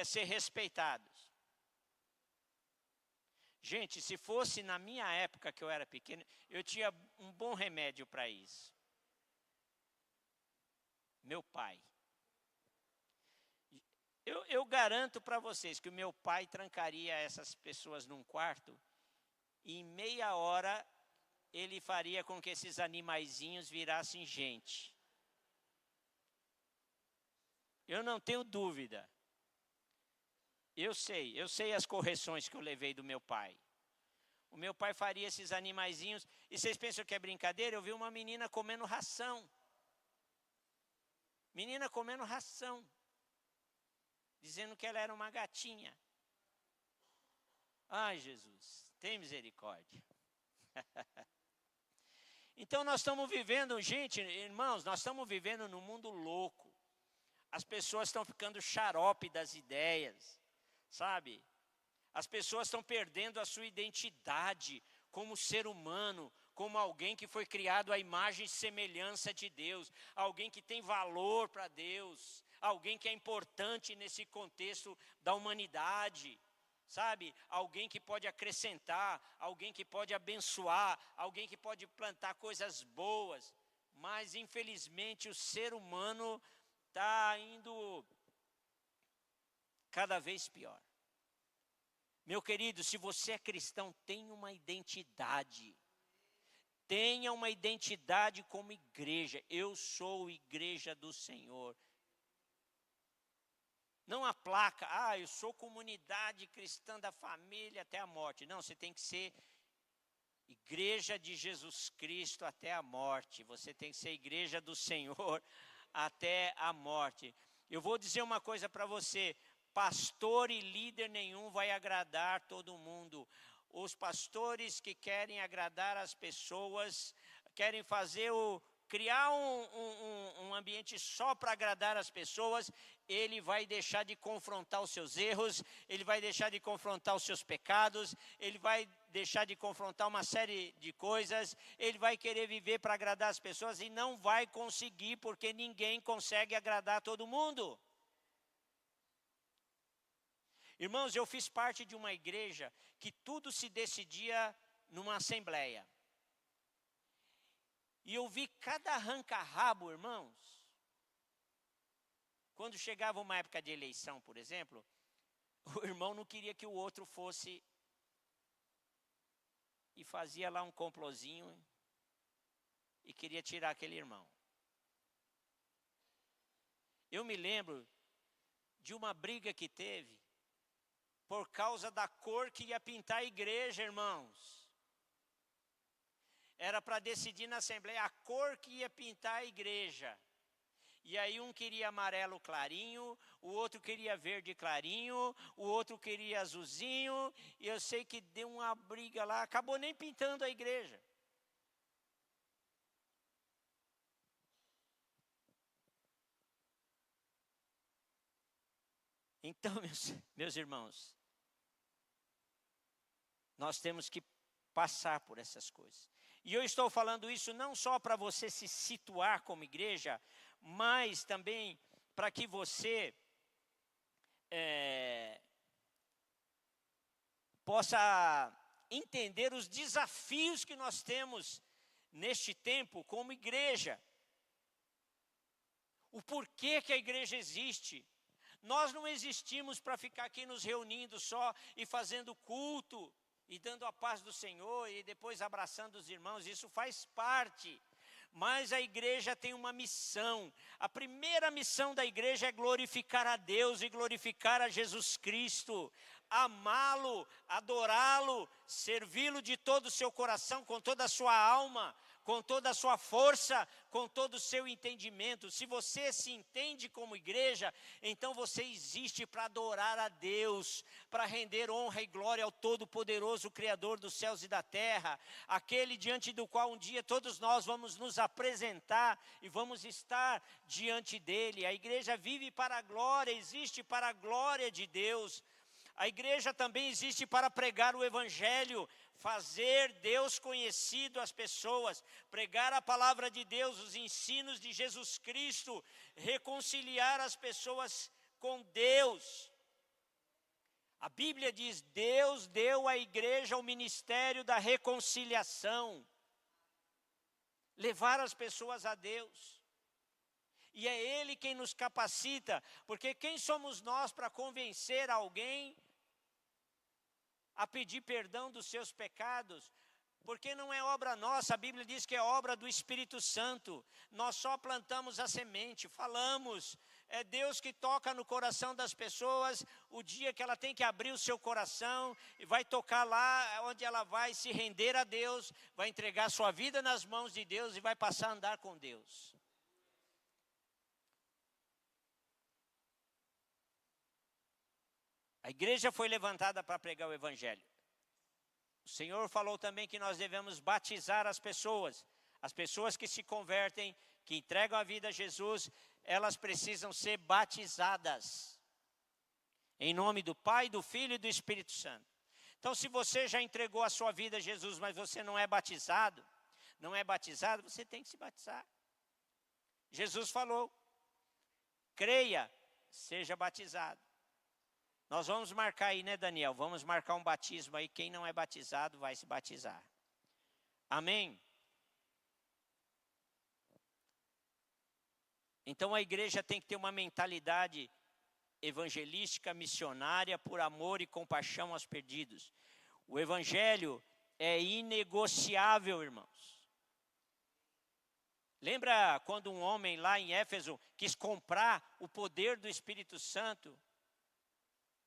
ser respeitados. Gente, se fosse na minha época que eu era pequeno, eu tinha um bom remédio para isso. Meu pai. Eu garanto para vocês que o meu pai trancaria essas pessoas num quarto e em meia hora ele faria com que esses animaizinhos virassem gente. Eu não tenho dúvida. Eu sei as correções que eu levei do meu pai. O meu pai faria esses animaizinhos. E vocês pensam que é brincadeira? Eu vi uma menina comendo ração. Menina comendo ração. Dizendo que ela era uma gatinha. Ai, Jesus, tem misericórdia. Então nós estamos vivendo, gente, irmãos, nós estamos vivendo num mundo louco. As pessoas estão ficando xarope das ideias. Sabe, as pessoas estão perdendo a sua identidade como ser humano, como alguém que foi criado à imagem e semelhança de Deus, alguém que tem valor para Deus, alguém que é importante nesse contexto da humanidade, sabe, alguém que pode acrescentar, alguém que pode abençoar, alguém que pode plantar coisas boas, mas infelizmente o ser humano está indo cada vez pior. Meu querido, se você é cristão, tenha uma identidade. Tenha uma identidade como igreja. Eu sou igreja do Senhor. Não a placa, eu sou comunidade cristã da família até a morte. Não, você tem que ser igreja de Jesus Cristo até a morte. Você tem que ser igreja do Senhor até a morte. Eu vou dizer uma coisa para você. Pastor e líder nenhum vai agradar todo mundo. Os pastores que querem agradar as pessoas, querem criar um ambiente só para agradar as pessoas, ele vai deixar de confrontar os seus erros, ele vai deixar de confrontar os seus pecados, ele vai deixar de confrontar uma série de coisas, ele vai querer viver para agradar as pessoas e não vai conseguir, porque ninguém consegue agradar todo mundo. Irmãos, eu fiz parte de uma igreja que tudo se decidia numa assembleia. E eu vi cada arranca-rabo, irmãos. Quando chegava uma época de eleição, por exemplo, o irmão não queria que o outro fosse e fazia lá um complozinho e queria tirar aquele irmão. Eu me lembro de uma briga que teve por causa da cor que ia pintar a igreja, irmãos. Era para decidir na assembleia a cor que ia pintar a igreja. E aí um queria amarelo clarinho, o outro queria verde clarinho, o outro queria azulzinho. E eu sei que deu uma briga lá, acabou nem pintando a igreja. Então, meus irmãos, nós temos que passar por essas coisas. E eu estou falando isso não só para você se situar como igreja, mas também para que você possa entender os desafios que nós temos neste tempo como igreja. O porquê que a igreja existe. Nós não existimos para ficar aqui nos reunindo só e fazendo culto e dando a paz do Senhor e depois abraçando os irmãos, isso faz parte. Mas a igreja tem uma missão. A primeira missão da igreja é glorificar a Deus e glorificar a Jesus Cristo. Amá-lo, adorá-lo, servi-lo de todo o seu coração, com toda a sua alma. com toda a sua força, com todo o seu entendimento. Se você se entende como igreja, então você existe para adorar a Deus, para render honra e glória ao Todo-Poderoso, Criador dos céus e da terra, aquele diante do qual um dia todos nós vamos nos apresentar e vamos estar diante dele. A igreja vive para a glória, existe para a glória de Deus. A igreja também existe para pregar o evangelho, fazer Deus conhecido às pessoas, pregar a palavra de Deus, os ensinos de Jesus Cristo, reconciliar as pessoas com Deus. A Bíblia diz: Deus deu à igreja o ministério da reconciliação, levar as pessoas a Deus. E é Ele quem nos capacita, porque quem somos nós para convencer alguém a pedir perdão dos seus pecados? Porque não é obra nossa, a Bíblia diz que é obra do Espírito Santo. Nós só plantamos a semente, falamos. É Deus que toca no coração das pessoas, o dia que ela tem que abrir o seu coração, e vai tocar lá onde ela vai se render a Deus, vai entregar sua vida nas mãos de Deus e vai passar a andar com Deus. A igreja foi levantada para pregar o evangelho. O Senhor falou também que nós devemos batizar as pessoas que se convertem, que entregam a vida a Jesus, elas precisam ser batizadas. Em nome do Pai, do Filho e do Espírito Santo. Então, se você já entregou a sua vida a Jesus, mas você não é batizado, você tem que se batizar. Jesus falou: creia, seja batizado. Nós vamos marcar aí, né, Daniel? Vamos marcar um batismo aí. Quem não é batizado vai se batizar. Amém? Então a igreja tem que ter uma mentalidade evangelística, missionária, por amor e compaixão aos perdidos. O evangelho é inegociável, irmãos. Lembra quando um homem lá em Éfeso quis comprar o poder do Espírito Santo?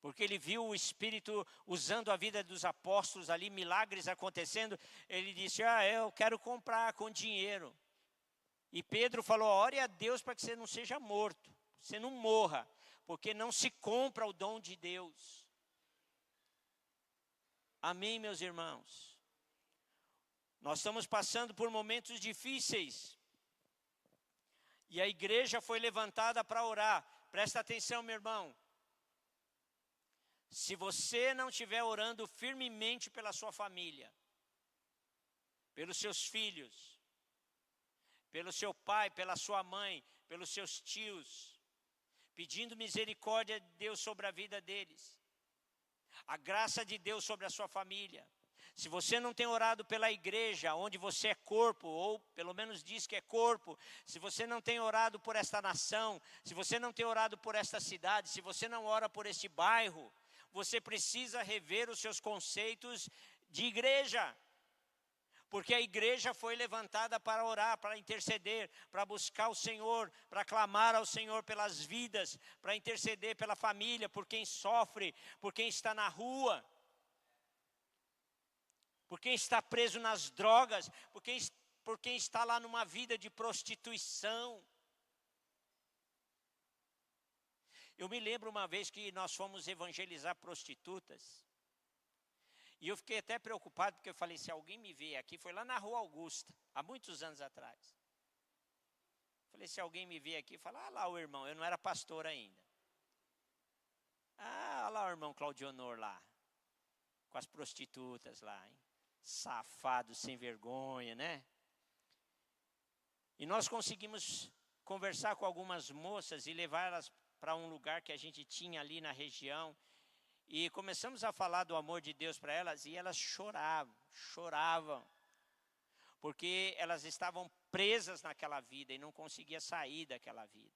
Porque ele viu o Espírito usando a vida dos apóstolos ali, milagres acontecendo. Ele disse: eu quero comprar com dinheiro. E Pedro falou: ore a Deus para que você não seja morto, você não morra, porque não se compra o dom de Deus. Amém, meus irmãos? Nós estamos passando por momentos difíceis. E a igreja foi levantada para orar. Presta atenção, meu irmão. Se você não estiver orando firmemente pela sua família, pelos seus filhos, pelo seu pai, pela sua mãe, pelos seus tios, pedindo misericórdia de Deus sobre a vida deles, a graça de Deus sobre a sua família. Se você não tem orado pela igreja, onde você é corpo, ou pelo menos diz que é corpo, se você não tem orado por esta nação, se você não tem orado por esta cidade, se você não ora por este bairro, você precisa rever os seus conceitos de igreja. Porque a igreja foi levantada para orar, para interceder, para buscar o Senhor, para clamar ao Senhor pelas vidas, para interceder pela família, por quem sofre, por quem está na rua, por quem está preso nas drogas, por quem está lá numa vida de prostituição. Eu me lembro uma vez que nós fomos evangelizar prostitutas. E eu fiquei até preocupado, porque eu falei: se alguém me vê aqui, foi lá na Rua Augusta, há muitos anos atrás. Falei: se alguém me vê aqui, fala: lá o irmão, eu não era pastor ainda. Olha lá o irmão Claudionor lá, com as prostitutas lá, hein? Safado, sem vergonha, né? E nós conseguimos conversar com algumas moças e levá-las para um lugar que a gente tinha ali na região. E começamos a falar do amor de Deus para elas, e elas choravam. Porque elas estavam presas naquela vida e não conseguiam sair daquela vida.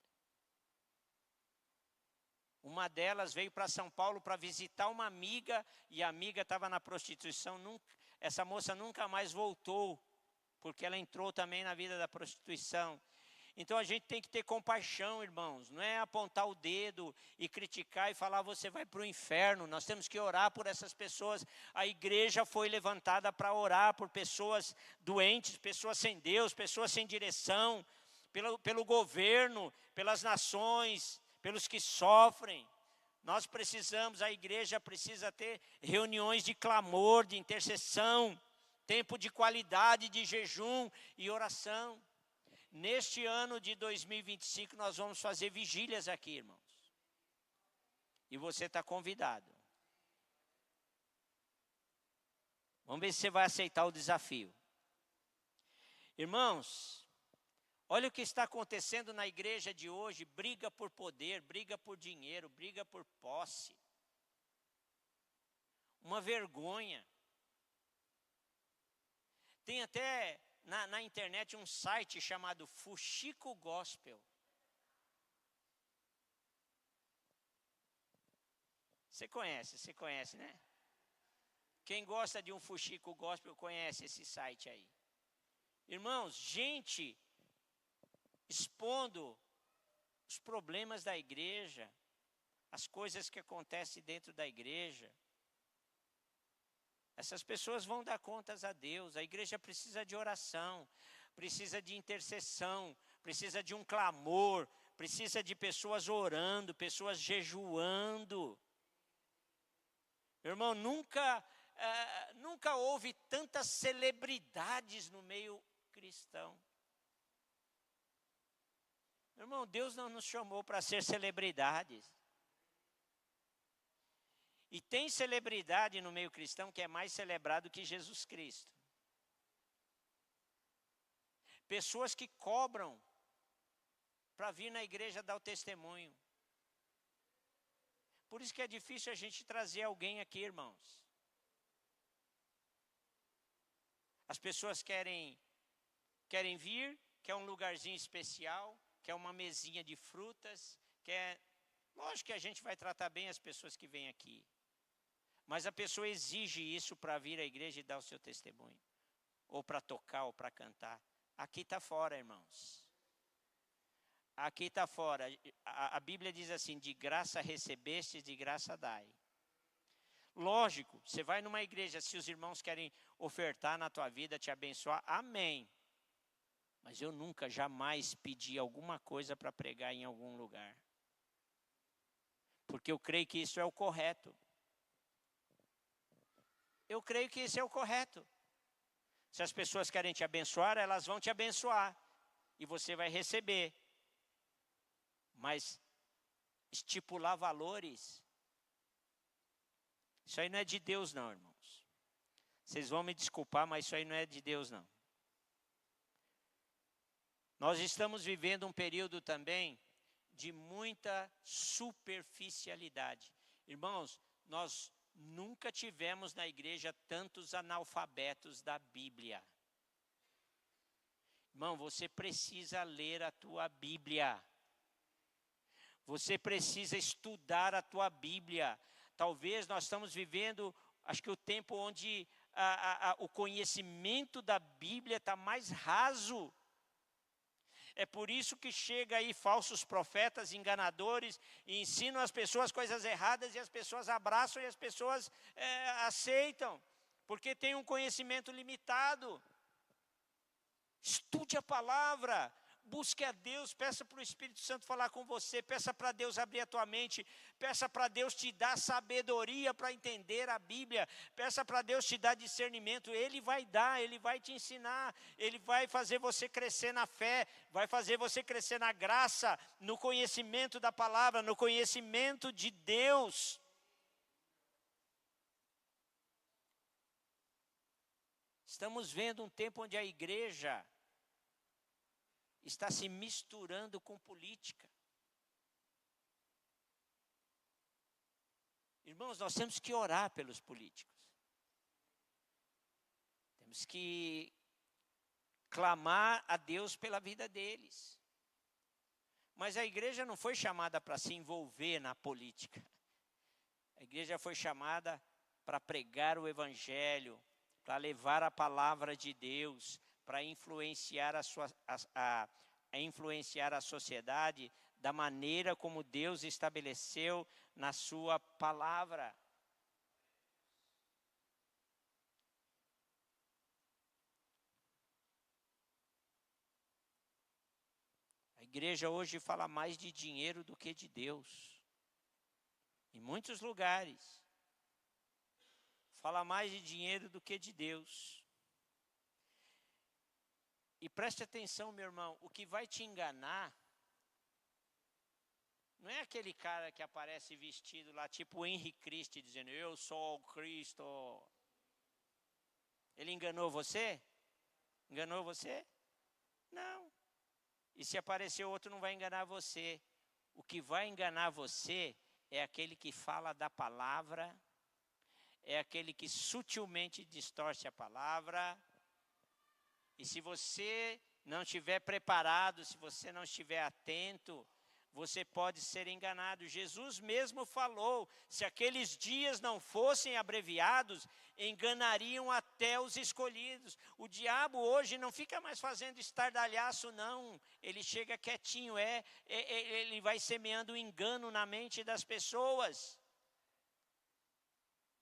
Uma delas veio para São Paulo para visitar uma amiga, e a amiga estava na prostituição. Essa moça nunca mais voltou, porque ela entrou também na vida da prostituição. Então a gente tem que ter compaixão, irmãos. Não é apontar o dedo e criticar e falar você vai para o inferno. Nós temos que orar por essas pessoas. A igreja foi levantada para orar por pessoas doentes, pessoas sem Deus, pessoas sem direção, pelo governo, pelas nações, pelos que sofrem. Nós precisamos, a igreja precisa ter reuniões de clamor, de intercessão, tempo de qualidade, de jejum e oração. Neste ano de 2025, nós vamos fazer vigílias aqui, irmãos. E você está convidado. Vamos ver se você vai aceitar o desafio. Irmãos, olha o que está acontecendo na igreja de hoje. Briga por poder, briga por dinheiro, briga por posse. Uma vergonha. Tem até na internet um site chamado Fuxico Gospel. Você conhece, né? Quem gosta de um Fuxico Gospel conhece esse site aí. Irmãos, gente expondo os problemas da igreja, as coisas que acontecem dentro da igreja. Essas pessoas vão dar contas a Deus. A igreja precisa de oração, precisa de intercessão, precisa de um clamor, precisa de pessoas orando, pessoas jejuando. Irmão, nunca houve tantas celebridades no meio cristão. Irmão, Deus não nos chamou para ser celebridades. E tem celebridade no meio cristão que é mais celebrado que Jesus Cristo. Pessoas que cobram para vir na igreja dar o testemunho. Por isso que é difícil a gente trazer alguém aqui, irmãos. As pessoas querem vir, quer um lugarzinho especial, quer uma mesinha de frutas, lógico que a gente vai tratar bem as pessoas que vêm aqui. Mas a pessoa exige isso para vir à igreja e dar o seu testemunho. Ou para tocar, ou para cantar. Aqui está fora, irmãos. Aqui está fora. A Bíblia diz assim, de graça recebestes, de graça dai. Lógico, você vai numa igreja, se os irmãos querem ofertar na tua vida, te abençoar, amém. Mas eu nunca, jamais pedi alguma coisa para pregar em algum lugar. Porque eu creio que isso é o correto. Eu creio que isso é o correto. Se as pessoas querem te abençoar, elas vão te abençoar. E você vai receber. Mas estipular valores, isso aí não é de Deus não, irmãos. Vocês vão me desculpar, mas isso aí não é de Deus não. Nós estamos vivendo um período também de muita superficialidade. Irmãos, nós nunca tivemos na igreja tantos analfabetos da Bíblia. Irmão, você precisa ler a tua Bíblia. Você precisa estudar a tua Bíblia. Talvez nós estamos vivendo, acho que o tempo onde o conhecimento da Bíblia está mais raso. É por isso que chega aí falsos profetas, enganadores, e ensinam as pessoas coisas erradas, e as pessoas abraçam e as pessoas aceitam, porque tem um conhecimento limitado. Estude a palavra, busque a Deus, peça para o Espírito Santo falar com você, peça para Deus abrir a tua mente, peça para Deus te dar sabedoria para entender a Bíblia, peça para Deus te dar discernimento, Ele vai dar, Ele vai te ensinar, Ele vai fazer você crescer na fé, vai fazer você crescer na graça, no conhecimento da palavra, no conhecimento de Deus. Estamos vendo um tempo onde a igreja está se misturando com política. Irmãos, nós temos que orar pelos políticos. Temos que clamar a Deus pela vida deles. Mas a igreja não foi chamada para se envolver na política. A igreja foi chamada para pregar o evangelho, para levar a palavra de Deus, para influenciar influenciar a sociedade da maneira como Deus estabeleceu na sua palavra. A igreja hoje fala mais de dinheiro do que de Deus. Em muitos lugares, fala mais de dinheiro do que de Deus. E preste atenção, meu irmão, o que vai te enganar não é aquele cara que aparece vestido lá, tipo o Henry Cristo, dizendo, eu sou o Cristo. Ele enganou você? Enganou você? Não. E se aparecer outro, não vai enganar você. O que vai enganar você é aquele que fala da palavra, é aquele que sutilmente distorce a palavra. E se você não estiver preparado, se você não estiver atento, você pode ser enganado. Jesus mesmo falou, se aqueles dias não fossem abreviados, enganariam até os escolhidos. O diabo hoje não fica mais fazendo estardalhaço, não. Ele chega quietinho, ele vai semeando engano na mente das pessoas.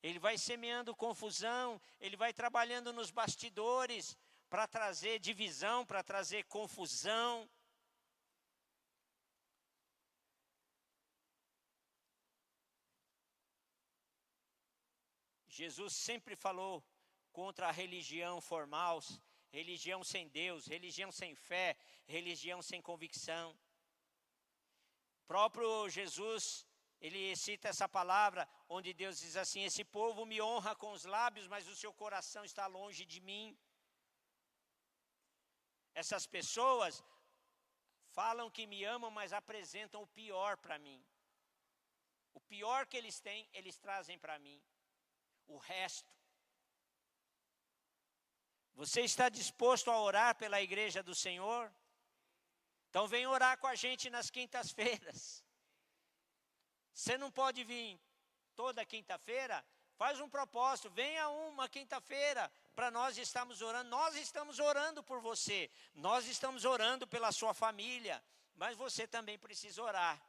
Ele vai semeando confusão, ele vai trabalhando nos bastidores para trazer divisão, para trazer confusão. Jesus sempre falou contra a religião formal, religião sem Deus, religião sem fé, religião sem convicção. O próprio Jesus, ele cita essa palavra, onde Deus diz assim, esse povo me honra com os lábios, mas o seu coração está longe de mim. Essas pessoas falam que me amam, mas apresentam o pior para mim. O pior que eles têm, eles trazem para mim. O resto. Você está disposto a orar pela igreja do Senhor? Então vem orar com a gente nas quintas-feiras. Você não pode vir toda quinta-feira? Faz um propósito, venha uma quinta-feira para nós estarmos orando. Nós estamos orando por você, nós estamos orando pela sua família, mas você também precisa orar.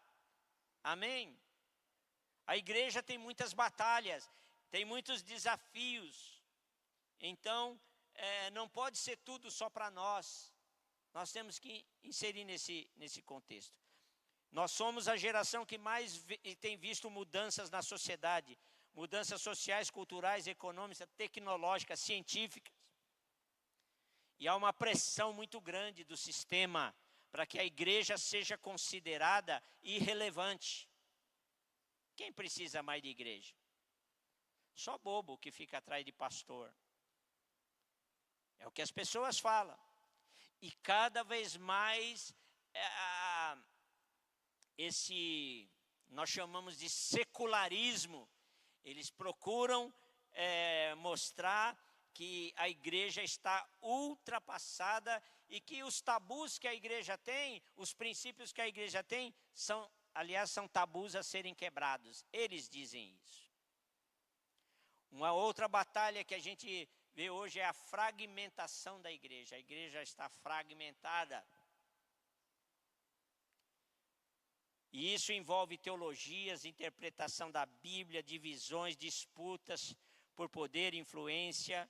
Amém? A igreja tem muitas batalhas, tem muitos desafios. Então, não pode ser tudo só para nós. Nós temos que inserir nesse contexto. Nós somos a geração que mais tem visto mudanças na sociedade. Mudanças sociais, culturais, econômicas, tecnológicas, científicas. E há uma pressão muito grande do sistema para que a igreja seja considerada irrelevante. Quem precisa mais de igreja? Só bobo que fica atrás de pastor. É o que as pessoas falam. E cada vez mais nós chamamos de secularismo. Eles procuram mostrar que a igreja está ultrapassada e que os tabus que a igreja tem, os princípios que a igreja tem, são tabus a serem quebrados. Eles dizem isso. Uma outra batalha que a gente vê hoje é a fragmentação da igreja. A igreja está fragmentada. E isso envolve teologias, interpretação da Bíblia, divisões, disputas por poder e influência.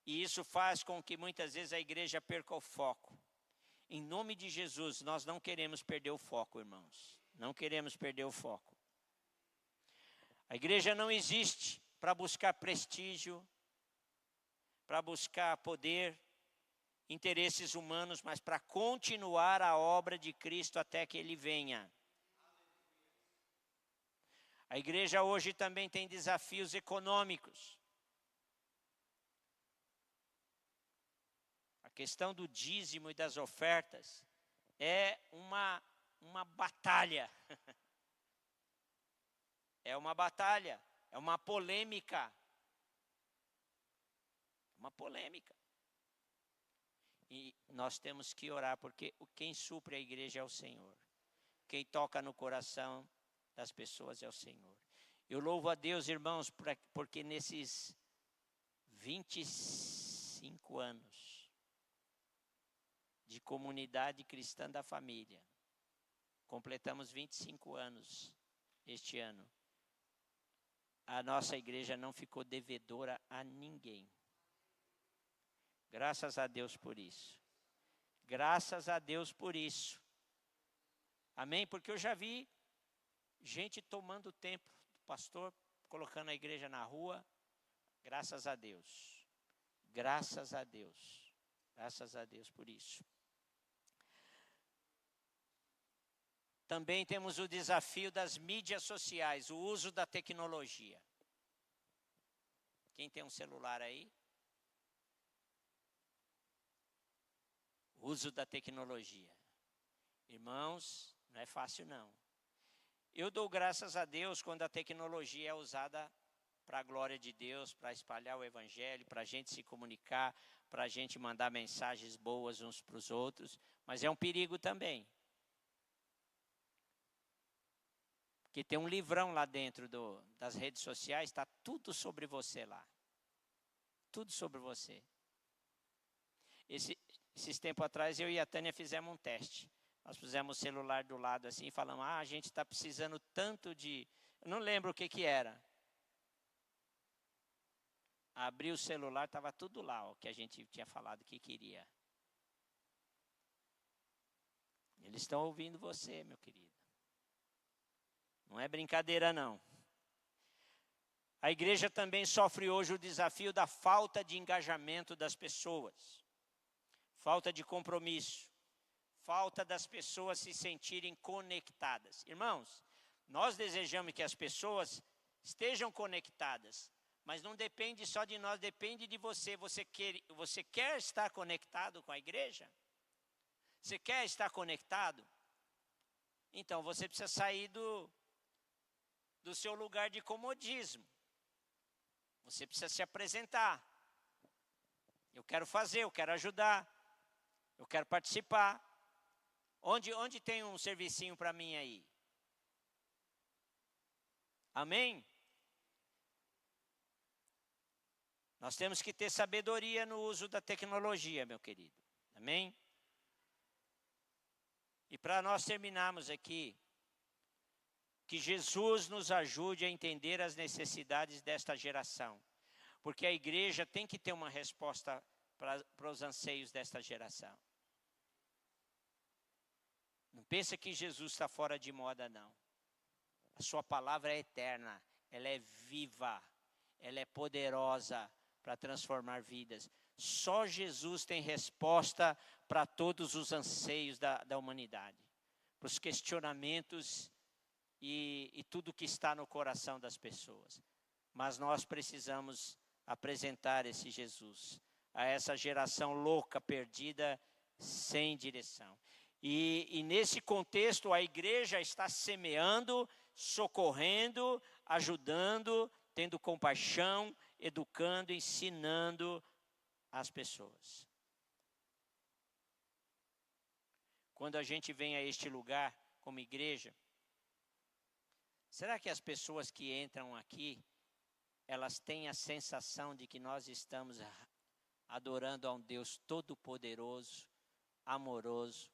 E isso faz com que muitas vezes a igreja perca o foco. Em nome de Jesus, nós não queremos perder o foco, irmãos. Não queremos perder o foco. A igreja não existe para buscar prestígio, para buscar poder, interesses humanos, mas para continuar a obra de Cristo até que Ele venha. A igreja hoje também tem desafios econômicos. A questão do dízimo e das ofertas é uma batalha. É uma batalha, é uma polêmica. Uma polêmica. E nós temos que orar, porque quem supre a igreja é o Senhor. Quem toca no coração das pessoas é o Senhor. Eu louvo a Deus, irmãos, porque nesses 25 anos de Comunidade Cristã da Família. Completamos 25 anos este ano. A nossa igreja não ficou devedora a ninguém. Graças a Deus por isso. Graças a Deus por isso. Amém? Porque eu já vi gente tomando o tempo do pastor, colocando a igreja na rua. Graças a Deus. Graças a Deus. Graças a Deus por isso. Também temos o desafio das mídias sociais, o uso da tecnologia. Quem tem um celular aí? O uso da tecnologia. Irmãos, não é fácil não. Eu dou graças a Deus quando a tecnologia é usada para a glória de Deus, para espalhar o evangelho, para a gente se comunicar, para a gente mandar mensagens boas uns para os outros. Mas é um perigo também. Porque tem um livrão lá dentro das redes sociais, está tudo sobre você lá. Tudo sobre você. Esses tempos atrás, eu e a Tânia fizemos um teste. Nós pusemos o celular do lado assim e falamos, a gente está precisando tanto de... Eu não lembro o que era. Abri o celular, estava tudo lá, o que a gente tinha falado que queria. Eles estão ouvindo você, meu querido. Não é brincadeira, não. A igreja também sofre hoje o desafio da falta de engajamento das pessoas. Falta de compromisso. Falta das pessoas se sentirem conectadas. Irmãos, nós desejamos que as pessoas estejam conectadas. Mas não depende só de nós, depende de você. Você quer estar conectado com a igreja? Você quer estar conectado? Então você precisa sair do seu lugar de comodismo. Você precisa se apresentar. Eu quero fazer, eu quero ajudar. Eu quero participar. Onde tem um servicinho para mim aí? Amém? Nós temos que ter sabedoria no uso da tecnologia, meu querido. Amém? E para nós terminarmos aqui, que Jesus nos ajude a entender as necessidades desta geração. Porque a igreja tem que ter uma resposta para os anseios desta geração. Não pensa que Jesus está fora de moda, não. A sua palavra é eterna, ela é viva, ela é poderosa para transformar vidas. Só Jesus tem resposta para todos os anseios da humanidade. Para os questionamentos e tudo que está no coração das pessoas. Mas nós precisamos apresentar esse Jesus a essa geração louca, perdida, sem direção. E nesse contexto a igreja está semeando, socorrendo, ajudando, tendo compaixão, educando, ensinando as pessoas. Quando a gente vem a este lugar como igreja, será que as pessoas que entram aqui, elas têm a sensação de que nós estamos adorando a um Deus todo-poderoso, amoroso,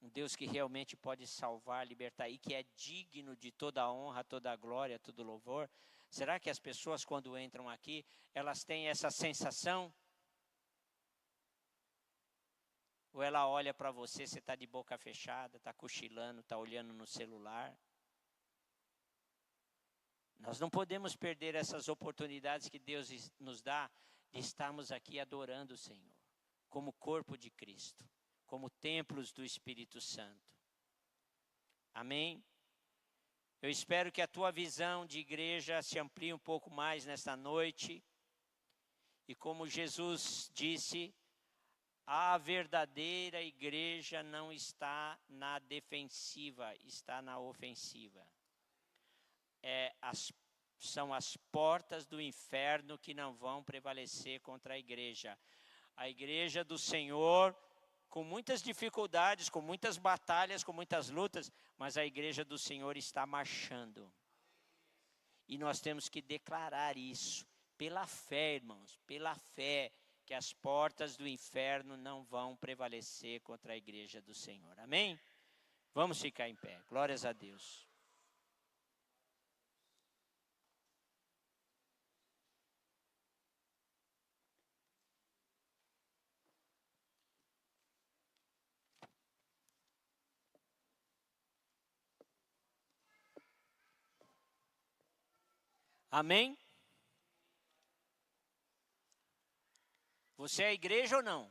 um Deus que realmente pode salvar, libertar e que é digno de toda a honra, toda a glória, todo o louvor? Será que as pessoas quando entram aqui, elas têm essa sensação? Ou ela olha para você, você está de boca fechada, está cochilando, está olhando no celular? Nós não podemos perder essas oportunidades que Deus nos dá de estarmos aqui adorando o Senhor, como corpo de Cristo, como templos do Espírito Santo. Amém? Eu espero que a tua visão de igreja se amplie um pouco mais nesta noite. E como Jesus disse, a verdadeira igreja não está na defensiva, está na ofensiva. São as portas do inferno que não vão prevalecer contra a igreja. A igreja do Senhor, com muitas dificuldades, com muitas batalhas, com muitas lutas, mas a igreja do Senhor está marchando. E nós temos que declarar isso, pela fé, irmãos, pela fé. que as portas do inferno não vão prevalecer contra a igreja do Senhor. Amém? Vamos ficar em pé. Glórias a Deus. Amém? Você é igreja ou não?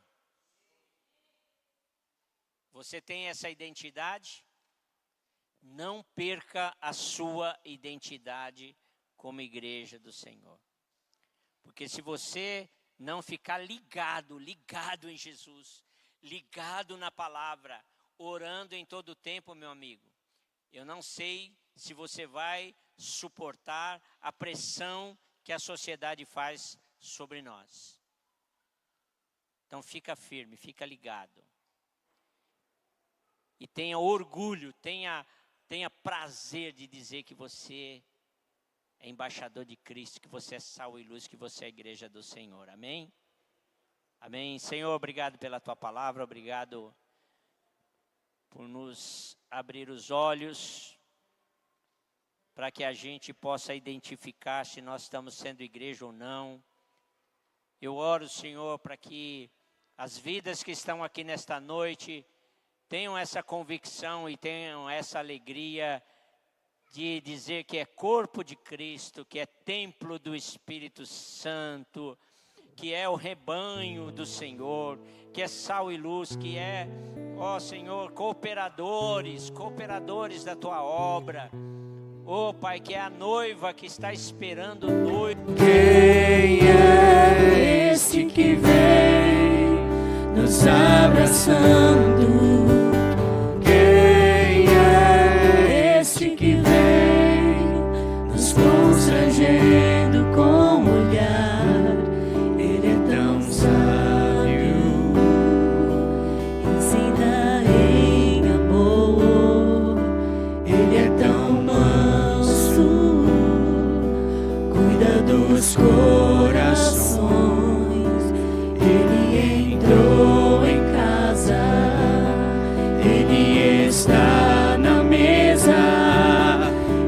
Você tem essa identidade? Não perca a sua identidade como igreja do Senhor. Porque se você não ficar ligado em Jesus, ligado na palavra, orando em todo o tempo, meu amigo, eu não sei se você vai suportar a pressão que a sociedade faz sobre nós. Então fica firme, fica ligado. E tenha orgulho, tenha prazer de dizer que você é embaixador de Cristo, que você é sal e luz, que você é a igreja do Senhor. Amém? Amém. Senhor, obrigado pela tua palavra, obrigado por nos abrir os olhos, para que a gente possa identificar se nós estamos sendo igreja ou não. Eu oro, Senhor, para que as vidas que estão aqui nesta noite tenham essa convicção e tenham essa alegria de dizer que é corpo de Cristo, que é templo do Espírito Santo, que é o rebanho do Senhor, que é sal e luz, que é, ó Senhor, cooperadores da tua obra. Ó Pai, que é a noiva que está esperando o noivo. Quem é esse que vem nos abraçando? Quem é esse que vem nos constrangendo com o olhar? Ele é tão sábio, ensina em amor. Ele é tão dos corações. Ele entrou em casa, Ele está na mesa,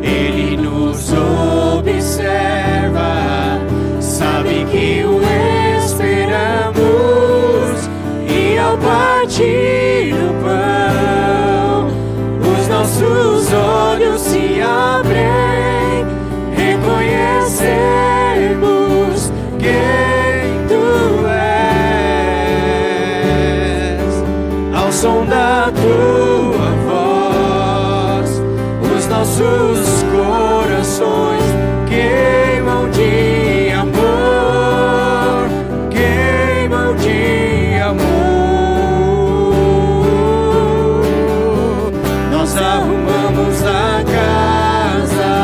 Ele nos observa, sabe que o esperamos, e ao partir o pão, os nossos olhos se abrem, reconhecemos quem tu és. Ao som da tua voz, os nossos corações queimam de amor, queimam de amor. Nós arrumamos a casa,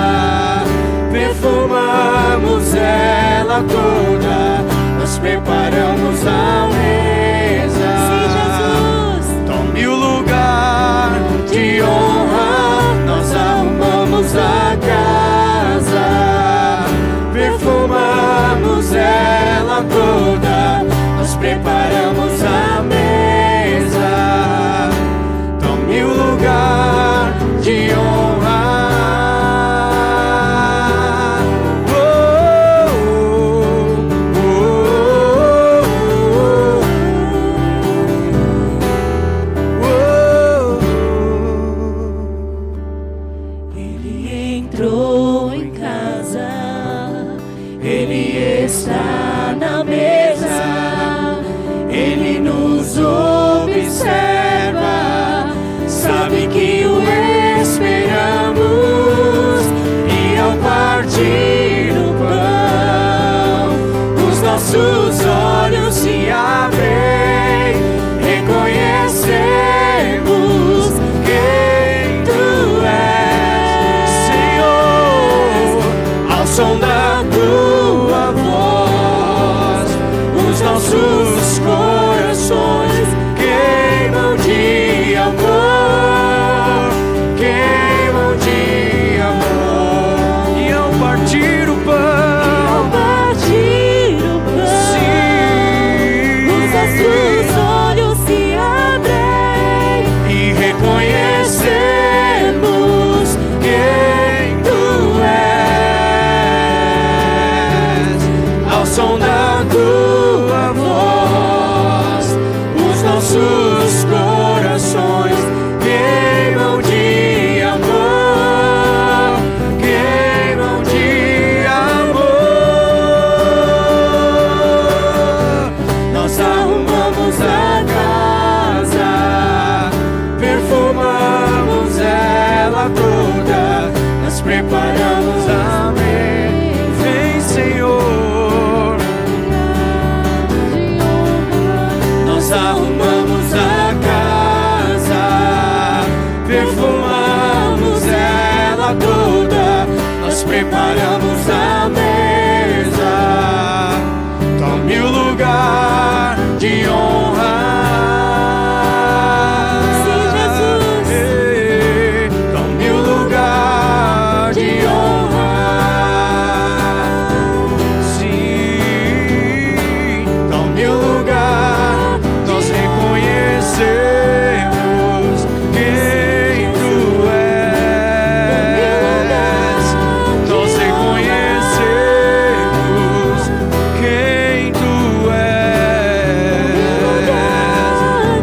perfumamos ela toda, nós preparamos a mesa. Sim, Jesus. Tome o lugar de honra, nós arrumamos a casa, perfumamos ela toda, nós preparamos a mesa. Tome o lugar de honra. Nossos olhos se abrem, reconhecemos quem tu és, Senhor. Ao som da tua voz, os nossos corações queimam de amor, queimam de amor. E ao partir o pão, tua voz, os nossos corações queimam de amor, queimam de amor. Nós arrumamos a casa, perfumamos ela toda, nós preparamos a mesa. Vem, Senhor. Nós arrumamos a casa, perfumamos ela toda, nós preparamos a mesa. Tome o lugar de honra. Sim, Jesus. Tome o lugar de honra. Sim, tome o lugar. Nós reconhecemos quem tu és. Nós reconhecemos quem tu és.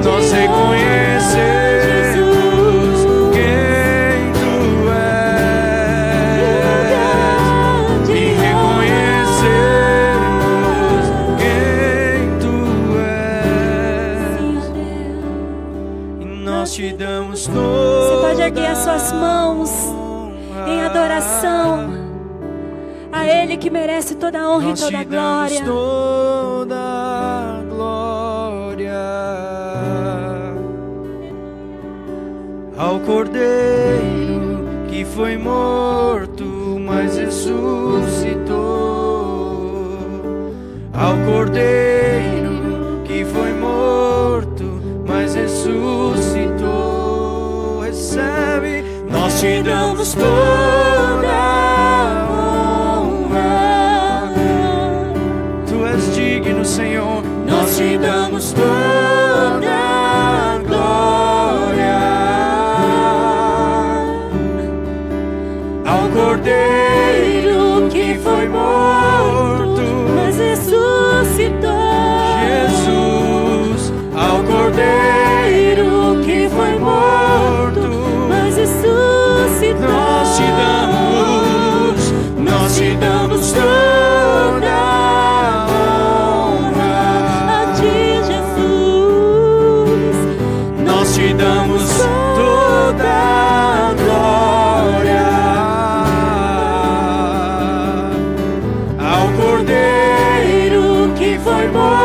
Nós reconhecemos quem tu és. E reconhecemos quem tu és. E nós te damos toda. Você pode erguer as suas mãos em adoração a Ele que merece toda a honra e Nós toda a te damos glória. toda a glória ao Cordeiro que foi morto, mas ressuscitou. Ao Cordeiro que foi morto, mas ressuscitou. Recebe, nós te damos toda a honra. Tu és digno, Senhor. Nós te damos toda a glória ao Cordeiro que foi morto, Mas ressuscitou. Jesus. Ao Cordeiro que foi morto, Mas ressuscitou. nós te damos toda a honra. A ti, Jesus. Nós te damos toda a glória ao Cordeiro que foi morto,